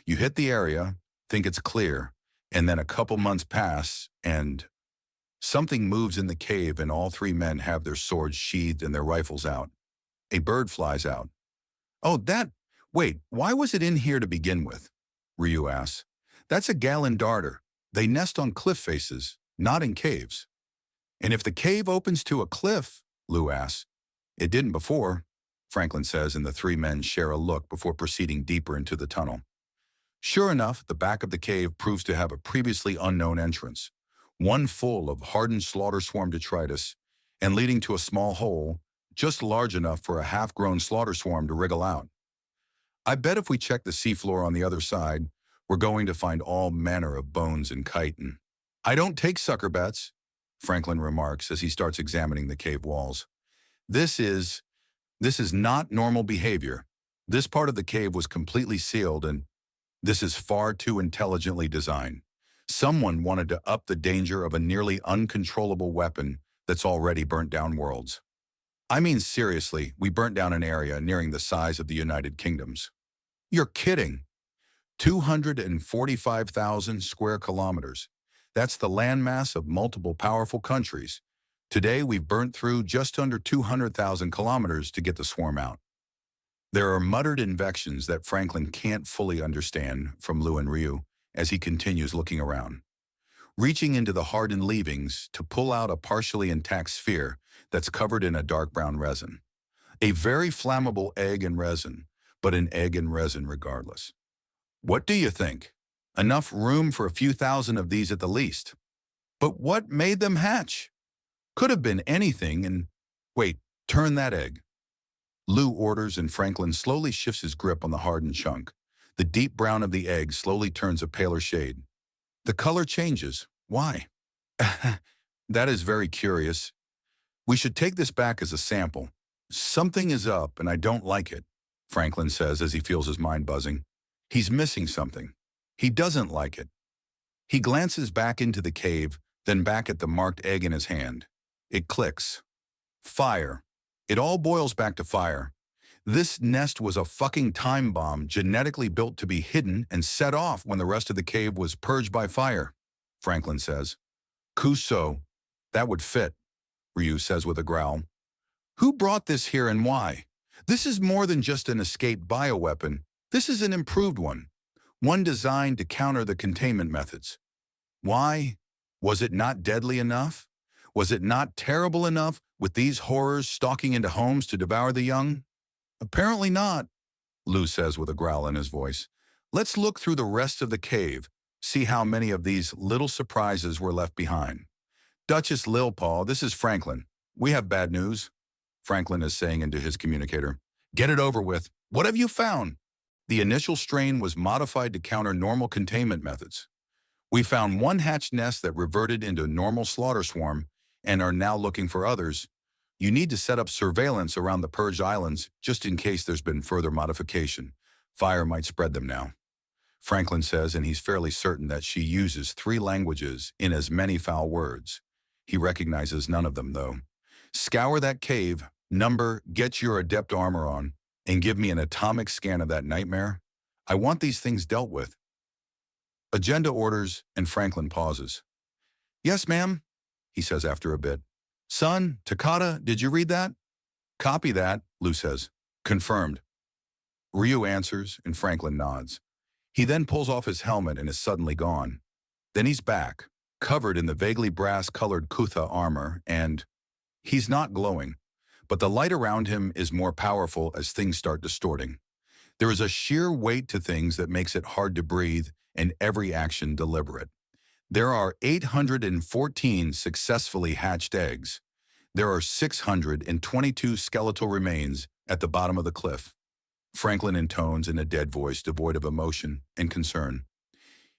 You hit the area, think it's clear, and then a couple months pass, and something moves in the cave and all three men have their swords sheathed and their rifles out. A bird flies out. Oh, wait, why was it in here to begin with? Ryu asks. That's a Gallon darter. They nest on cliff faces, not in caves. And if the cave opens to a cliff, Lou asks. It didn't before, Franklin says, and the three men share a look before proceeding deeper into the tunnel. Sure enough, the back of the cave proves to have a previously unknown entrance, one full of hardened slaughter swarm detritus, and leading to a small hole, just large enough for a half-grown slaughter swarm to wriggle out. I bet if we check the seafloor on the other side, we're going to find all manner of bones and chitin. I don't take sucker bets, Franklin remarks as he starts examining the cave walls. This is not normal behavior. This part of the cave was completely sealed, and this is far too intelligently designed. Someone wanted to up the danger of a nearly uncontrollable weapon that's already burnt down worlds. I mean, seriously, we burnt down an area nearing the size of the United Kingdoms. You're kidding. 245,000 square kilometers. That's the landmass of multiple powerful countries. Today, we've burnt through just under 200,000 kilometers to get the swarm out. There are muttered invections that Franklin can't fully understand from Lou and Ryu as he continues looking around, reaching into the hardened leavings to pull out a partially intact sphere that's covered in a dark brown resin. A very flammable egg and resin, but an egg and resin regardless. What do you think? Enough room for a few thousand of these at the least. But what made them hatch? Could have been anything, and wait, turn that egg. Lou orders, and Franklin slowly shifts his grip on the hardened chunk. The deep brown of the egg slowly turns a paler shade. The color changes. Why? That is very curious. We should take this back as a sample. Something is up, and I don't like it, Franklin says as he feels his mind buzzing. He's missing something. He doesn't like it. He glances back into the cave, then back at the marked egg in his hand. It clicks. Fire. It all boils back to fire. This nest was a fucking time bomb genetically built to be hidden and set off when the rest of the cave was purged by fire, Franklin says. Kuso. That would fit, Ryu says with a growl. Who brought this here and why? This is more than just an escaped bioweapon. This is an improved one. One designed to counter the containment methods. Why? Was it not deadly enough? Was it not terrible enough with these horrors stalking into homes to devour the young? Apparently not, Lou says with a growl in his voice. Let's look through the rest of the cave, see how many of these little surprises were left behind. Duchess Lilpaw, this is Franklin. We have bad news, Franklin is saying into his communicator. Get it over with. What have you found? The initial strain was modified to counter normal containment methods. We found one hatched nest that reverted into a normal slaughter swarm and are now looking for others. You need to set up surveillance around the Purged Islands just in case there's been further modification. Fire might spread them now. Franklin says, and he's fairly certain that she uses 3 languages in as many foul words. He recognizes none of them, though. Scour that cave, get your adept armor on, and give me an atomic scan of that nightmare. I want these things dealt with. Agenda orders, and Franklin pauses. Yes, ma'am, he says after a bit. Son, Takata, did you read that? Copy that, Lou says. Confirmed. Ryu answers, and Franklin nods. He then pulls off his helmet and is suddenly gone. Then he's back, covered in the vaguely brass-colored Kutha armor, and he's not glowing, but the light around him is more powerful as things start distorting. There is a sheer weight to things that makes it hard to breathe and every action deliberate. There are 814 successfully hatched eggs. There are 622 skeletal remains at the bottom of the cliff. Franklin intones in a dead voice devoid of emotion and concern.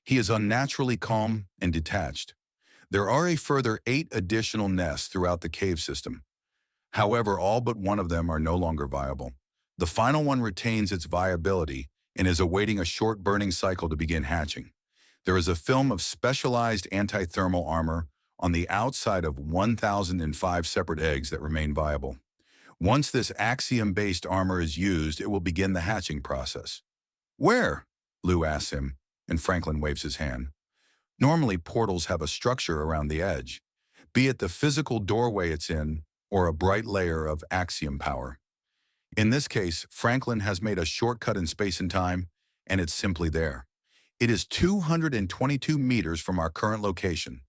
He is unnaturally calm and detached. There are a further 8 additional nests throughout the cave system. However, all but one of them are no longer viable. The final one retains its viability and is awaiting a short burning cycle to begin hatching. There is a film of specialized anti-thermal armor on the outside of 1,005 separate eggs that remain viable. Once this axiom-based armor is used, it will begin the hatching process. Where? Lou asks him, and Franklin waves his hand. Normally, portals have a structure around the edge, be it the physical doorway it's in or a bright layer of axiom power. In this case, Franklin has made a shortcut in space and time, and it's simply there. It is 222 meters from our current location.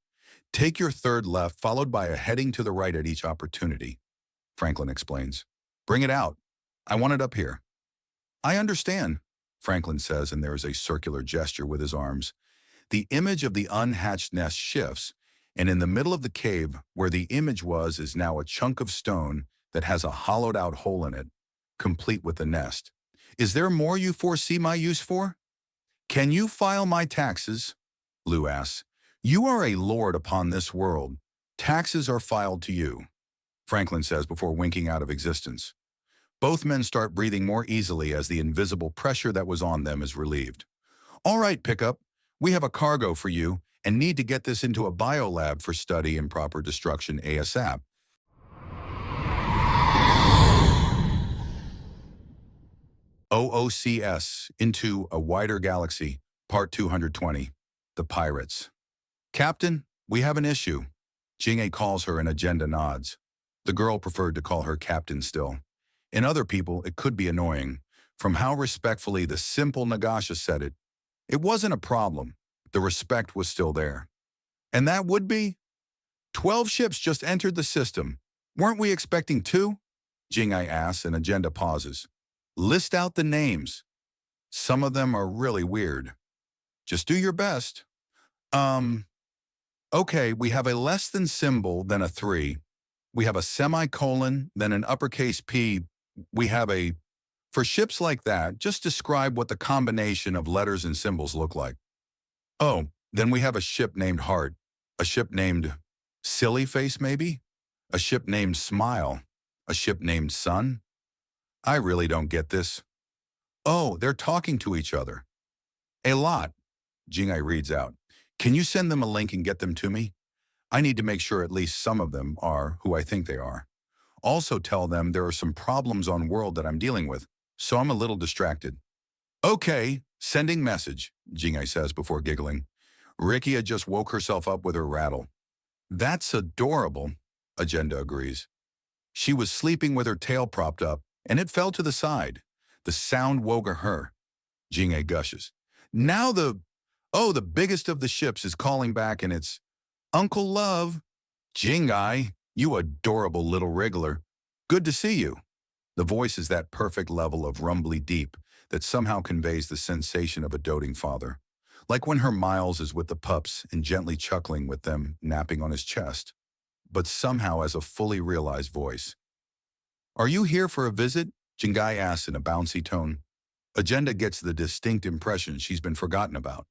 Take your third left, followed by a heading to the right at each opportunity, Franklin explains. Bring it out. I want it up here. I understand, Franklin says, and there is a circular gesture with his arms. The image of the unhatched nest shifts, and in the middle of the cave, where the image was, is now a chunk of stone that has a hollowed-out hole in it, complete with the nest. Is there more you foresee my use for? Can you file my taxes? Lou asks. You are a lord upon this world. Taxes are filed to you, Franklin says before winking out of existence. Both men start breathing more easily as the invisible pressure that was on them is relieved. All right, Pickup, we have a cargo for you and need to get this into a biolab for study and proper destruction ASAP. OOCS, Into a Wider Galaxy, Part 220, The Pirates. Captain, we have an issue. Jing-A calls her and Agenda nods. The girl preferred to call her Captain still. In other people, it could be annoying. From how respectfully the simple Nagasha said it, it wasn't a problem. The respect was still there. And that would be? 12 ships just entered the system. Weren't we expecting 2? Jing-A asks and Agenda pauses. List out the names. Some of them are really weird. Just do your best. Okay, we have a less than symbol, then a 3. We have a semicolon, then an uppercase P. We have a... For ships like that, just describe what the combination of letters and symbols look like. Oh, then we have a ship named Heart. A ship named Silly Face, maybe? A ship named Smile. A ship named Sun? I really don't get this. Oh, they're talking to each other. A lot, Jing-A reads out. Can you send them a link and get them to me? I need to make sure at least some of them are who I think they are. Also tell them there are some problems on world that I'm dealing with, so I'm a little distracted. Okay, sending message, Jing-A says before giggling. Rikia just woke herself up with her rattle. That's adorable, Agenda agrees. She was sleeping with her tail propped up, and it fell to the side. The sound woke her. Jing-A gushes. Now the biggest of the ships is calling back, and it's, Uncle Love. Jing-A, you adorable little wriggler. Good to see you. The voice is that perfect level of rumbly deep that somehow conveys the sensation of a doting father. Like when her Miles is with the pups and gently chuckling with them, napping on his chest, but somehow as a fully realized voice. Are you here for a visit? Jing-A asks in a bouncy tone. Agenda gets the distinct impression she's been forgotten about.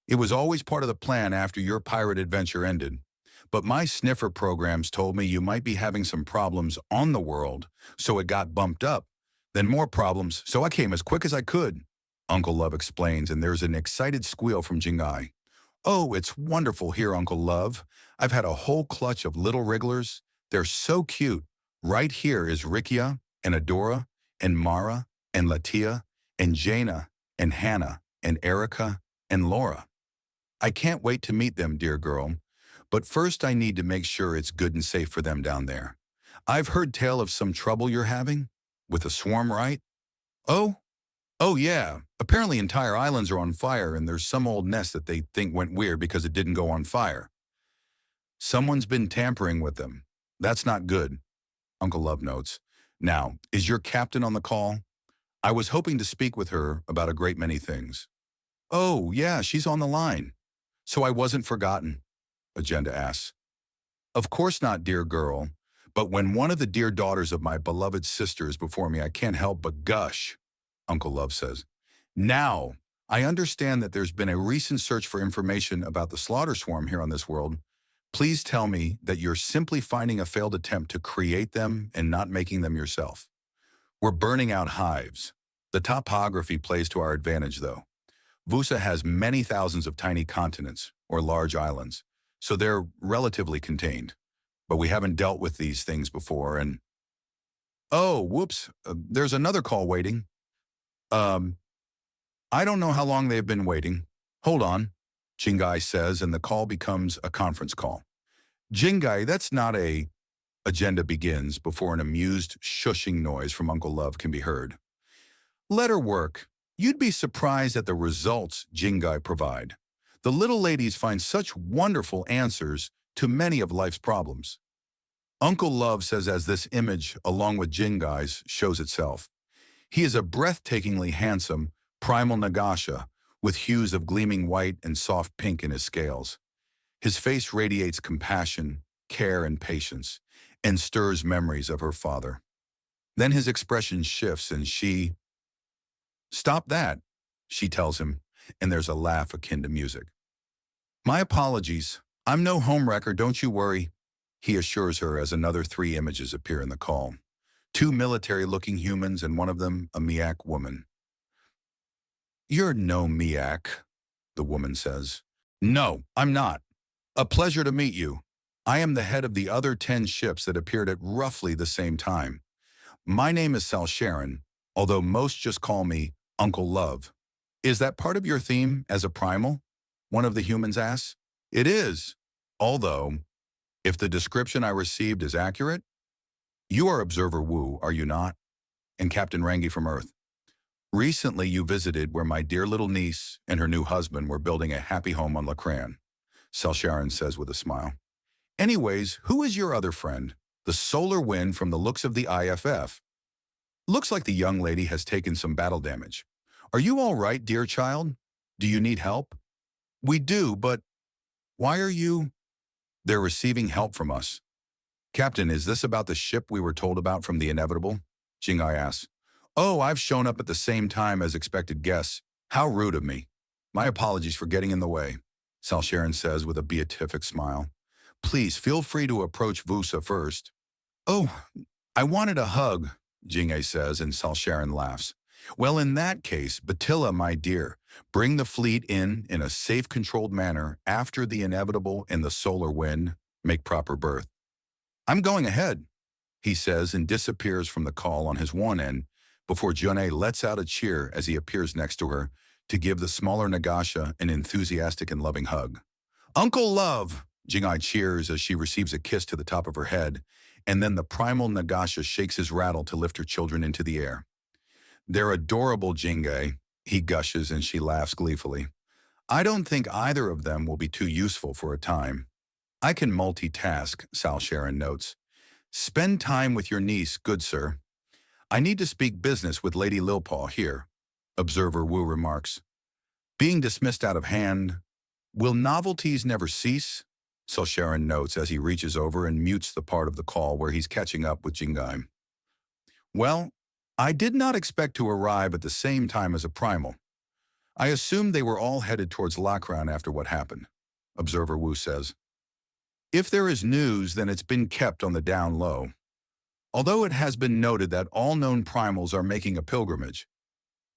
It was always part of the plan after your pirate adventure ended. But my sniffer programs told me you might be having some problems on the world, so it got bumped up. Then more problems, so I came as quick as I could. Uncle Love explains, and there's an excited squeal from Jingai. Oh, it's wonderful here, Uncle Love. I've had a whole clutch of little wrigglers. They're so cute. Right here is Rikia, and Adora, and Mara, and Latia, and Jaina, and Hannah, and Erica, and Laura. I can't wait to meet them, dear girl. But first I need to make sure it's good and safe for them down there. I've heard tell of some trouble you're having? With a swarm, right? Oh? Oh yeah. Apparently entire islands are on fire and there's some old nest that they think went weird because it didn't go on fire. Someone's been tampering with them. That's not good, Uncle Love notes. Now, is your captain on the call? I was hoping to speak with her about a great many things. Oh, yeah, she's on the line. So I wasn't forgotten, Agenda asks. Of course not, dear girl. But when one of the dear daughters of my beloved sister is before me, I can't help but gush, Uncle Love says. Now, I understand that there's been a recent search for information about the slaughter swarm here on this world. Please tell me that you're simply finding a failed attempt to create them and not making them yourself. We're burning out hives. The topography plays to our advantage, though. Vusa has many thousands of tiny continents, or large islands, so they're relatively contained. But we haven't dealt with these things before, and... Oh, whoops, there's another call waiting. I don't know how long they've been waiting. Hold on, Jingai says, and the call becomes a conference call. Jingai, that's not a... Agenda begins before an amused, shushing noise from Uncle Love can be heard. Let her work. You'd be surprised at the results Jingai provide. The little ladies find such wonderful answers to many of life's problems. Uncle Love says as this image, along with Jingai's, shows itself. He is a breathtakingly handsome, primal Nagasha, with hues of gleaming white and soft pink in his scales. His face radiates compassion, care, and patience, and stirs memories of her father. Then his expression shifts and she... Stop that, she tells him, and there's a laugh akin to music. My apologies. I'm no homewrecker, don't you worry, he assures her as another 3 images appear in the call. 2 military-looking humans and one of them a Miak woman. You're no Miak, the woman says. No, I'm not. A pleasure to meet you. I am the head of the other 10 ships that appeared at roughly the same time. My name is Sal Sharon, although most just call me Uncle Love. Is that part of your theme as a primal? One of the humans asks. It is, although, if the description I received is accurate, you are Observer Wu, are you not? And Captain Rangi from Earth. Recently you visited where my dear little niece and her new husband were building a happy home on Lacran, Sal Sharon says with a smile. Anyways, who is your other friend? The solar wind from the looks of the IFF. Looks like the young lady has taken some battle damage. Are you all right, dear child? Do you need help? We do, but why are you... They're receiving help from us. Captain, is this about the ship we were told about from the Inevitable? Jingai asks. Oh, I've shown up at the same time as expected guests. How rude of me. My apologies for getting in the way, Sal Sharon says with a beatific smile. Please feel free to approach Vusa first. Oh, I wanted a hug, Jingai says, and Sal Sharon laughs. Well, in that case, Batilla, my dear, bring the fleet in a safe, controlled manner after the Inevitable and the solar wind make proper berth. I'm going ahead, he says, and disappears from the call on his one end before June lets out a cheer as he appears next to her to give the smaller Nagasha an enthusiastic and loving hug. Uncle Love! Jingai cheers as she receives a kiss to the top of her head, and then the primal Nagasha shakes his rattle to lift her children into the air. They're adorable, Jingai, he gushes, and she laughs gleefully. I don't think either of them will be too useful for a time. I can multitask, Sal Sharon notes. Spend time with your niece, good sir. I need to speak business with Lady Lilpaw here, Observer Wu remarks. Being dismissed out of hand, will novelties never cease? Sal Sharon notes as he reaches over and mutes the part of the call where he's catching up with Jingai. Well, I did not expect to arrive at the same time as a primal. I assume they were all headed towards Lakran after what happened, Observer Wu says. If there is news, then it's been kept on the down low. Although it has been noted that all known primals are making a pilgrimage,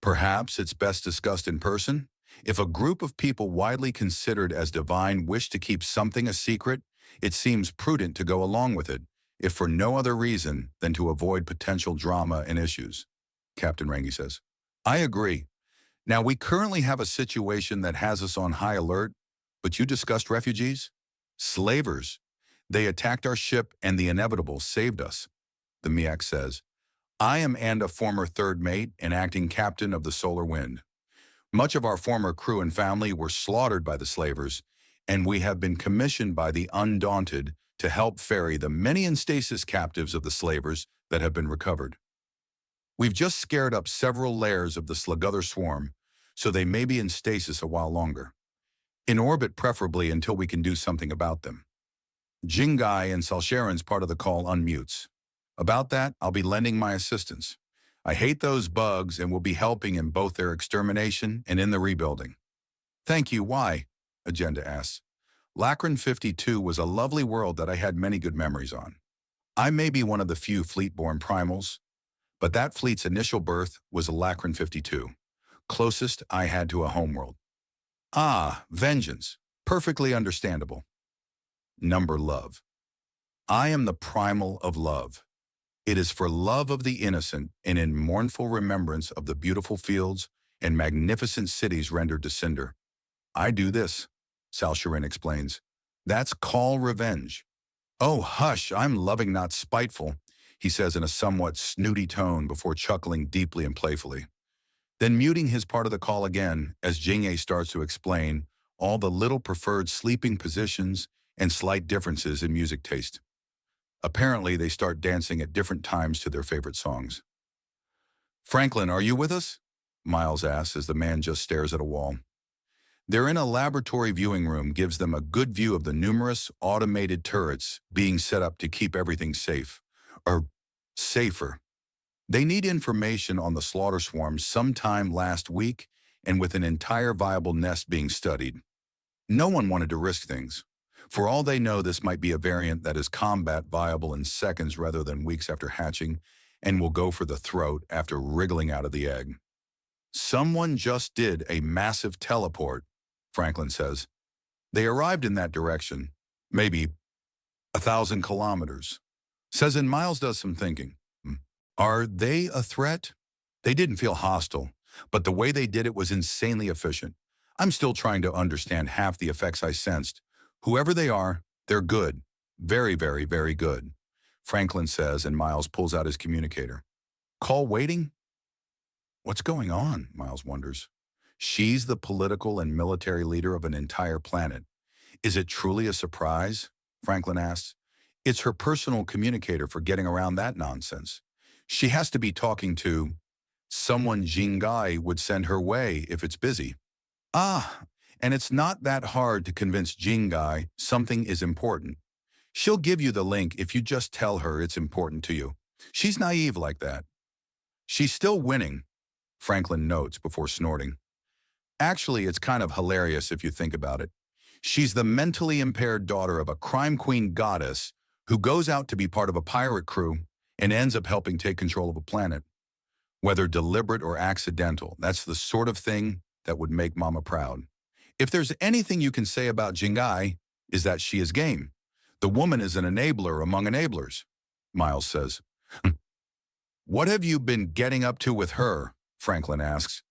perhaps it's best discussed in person. If a group of people widely considered as divine wish to keep something a secret, it seems prudent to go along with it, if for no other reason than to avoid potential drama and issues, Captain Rangi says. I agree. Now, we currently have a situation that has us on high alert, but you discussed refugees? Slavers. They attacked our ship and the inevitable saved us, the Miak says. I am and a former third mate and acting captain of the Solar Wind. Much of our former crew and family were slaughtered by the slavers, and we have been commissioned by the Undaunted to help ferry the many in stasis captives of the slavers that have been recovered. We've just scared up several layers of the Slugother swarm, so they may be in stasis a while longer. In orbit preferably until we can do something about them. Jingai and Salsharan's part of the call unmutes. About that, I'll be lending my assistance. I hate those bugs and will be helping in both their extermination and in the rebuilding. Thank you, why? Agenda asks. Lakran 52 was a lovely world that I had many good memories on. I may be one of the few fleet-born primals, but that fleet's initial birth was Lakran 52, closest I had to a homeworld. Ah, vengeance. Perfectly understandable. Number love. I am the primal of love. It is for love of the innocent and in mournful remembrance of the beautiful fields and magnificent cities rendered to cinder. I do this, Salsharan explains. That's call revenge. Oh, hush, I'm loving, not spiteful, he says in a somewhat snooty tone before chuckling deeply and playfully. Then muting his part of the call again as Jing'e starts to explain all the little preferred sleeping positions and slight differences in music taste. Apparently, they start dancing at different times to their favorite songs. Franklin, are you with us? Miles asks as the man just stares at a wall. They're in a laboratory viewing room, gives them a good view of the numerous automated turrets being set up to keep everything safe, or safer. They need information on the slaughter swarms sometime last week and with an entire viable nest being studied. No one wanted to risk things. For all they know, this might be a variant that is combat viable in seconds rather than weeks after hatching and will go for the throat after wriggling out of the egg. Someone just did a massive teleport, Franklin says. They arrived in that direction, maybe 1,000 kilometers. Says, and Miles does some thinking. Are they a threat? They didn't feel hostile, but the way they did it was insanely efficient. I'm still trying to understand half the effects I sensed. Whoever they are, they're good. Very, very, very good, Franklin says, and Miles pulls out his communicator. Call waiting? What's going on? Miles wonders. She's the political and military leader of an entire planet. Is it truly a surprise? Franklin asks. It's her personal communicator for getting around that nonsense. She has to be talking to someone Jingai would send her way if it's busy. Ah, and it's not that hard to convince Jingai something is important. She'll give you the link if you just tell her it's important to you. She's naive like that. She's still winning, Franklin notes before snorting. Actually, it's kind of hilarious if you think about it. She's the mentally impaired daughter of a crime queen goddess who goes out to be part of a pirate crew and ends up helping take control of a planet. Whether deliberate or accidental, that's the sort of thing that would make Mama proud. If there's anything you can say about Jingai, is that she is game. The woman is an enabler among enablers, Miles says. What have you been getting up to with her? Franklin asks.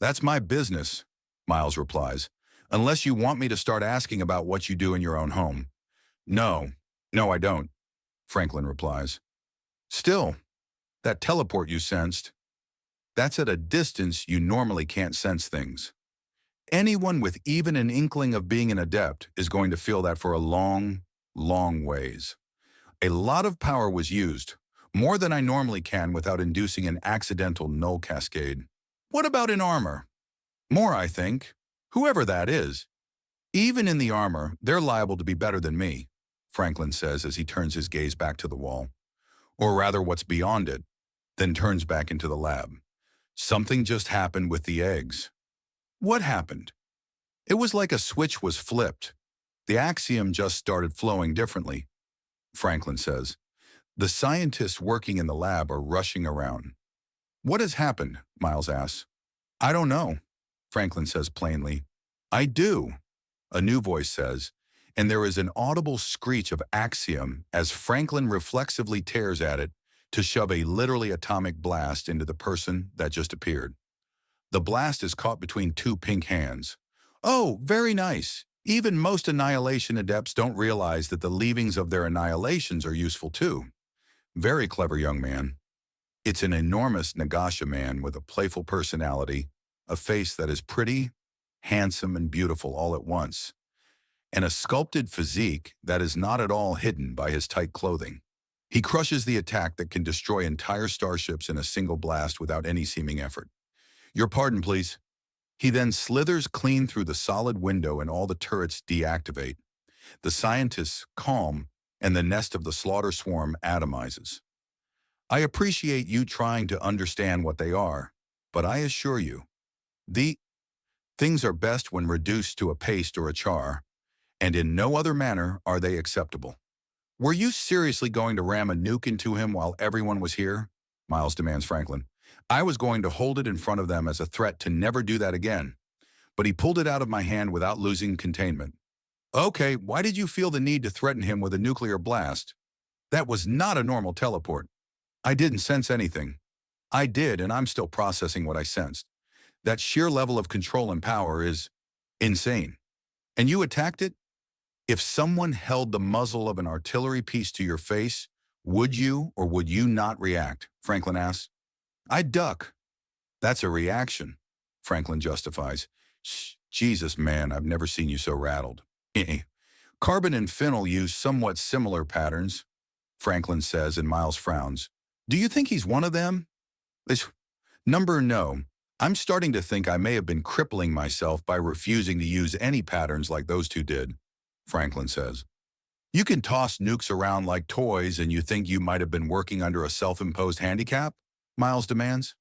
That's my business, Miles replies, unless you want me to start asking about what you do in your own home. No, I don't, Franklin replies. Still, that teleport you sensed, that's at a distance you normally can't sense things. Anyone with even an inkling of being an adept is going to feel that for a long, long ways. A lot of power was used, more than I normally can without inducing an accidental null cascade. What about in armor? More, I think. Whoever that is. Even in the armor, they're liable to be better than me, Franklin says as he turns his gaze back to the wall. Or rather what's beyond it, then turns back into the lab. Something just happened with the eggs. What happened? It was like a switch was flipped. The axiom just started flowing differently, Franklin says. The scientists working in the lab are rushing around. What has happened? Miles asks. I don't know, Franklin says plainly. I do, a new voice says, and there is an audible screech of axiom as Franklin reflexively tears at it to shove a literally atomic blast into the person that just appeared. The blast is caught between two pink hands. Oh, very nice. Even most annihilation adepts don't realize that the leavings of their annihilations are useful too. Very clever young man. It's an enormous Nagasha man with a playful personality, a face that is pretty, handsome, and beautiful all at once, and a sculpted physique that is not at all hidden by his tight clothing. He crushes the attack that can destroy entire starships in a single blast without any seeming effort. Your pardon, please. He then slithers clean through the solid window and all the turrets deactivate. The scientists calm, and the nest of the slaughter swarm atomizes. I appreciate you trying to understand what they are, but I assure you, the things are best when reduced to a paste or a char, and in no other manner are they acceptable. Were you seriously going to ram a nuke into him while everyone was here? Miles demands Franklin. I was going to hold it in front of them as a threat to never do that again, but he pulled it out of my hand without losing containment. Okay, why did you feel the need to threaten him with a nuclear blast? That was not a normal teleport. I didn't sense anything. I did, and I'm still processing what I sensed. That sheer level of control and power is insane. And you attacked it? If someone held the muzzle of an artillery piece to your face, would you or would you not react? Franklin asks. I'd duck. That's a reaction, Franklin justifies. Jesus, man, I've never seen you so rattled. Carbon and Fennel use somewhat similar patterns, Franklin says, and Miles frowns. Do you think he's one of them? No. I'm starting to think I may have been crippling myself by refusing to use any patterns like those two did, Franklin says. You can toss nukes around like toys and you think you might have been working under a self-imposed handicap? Miles demands.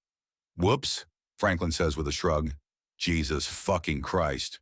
Whoops, Franklin says with a shrug. Jesus fucking Christ.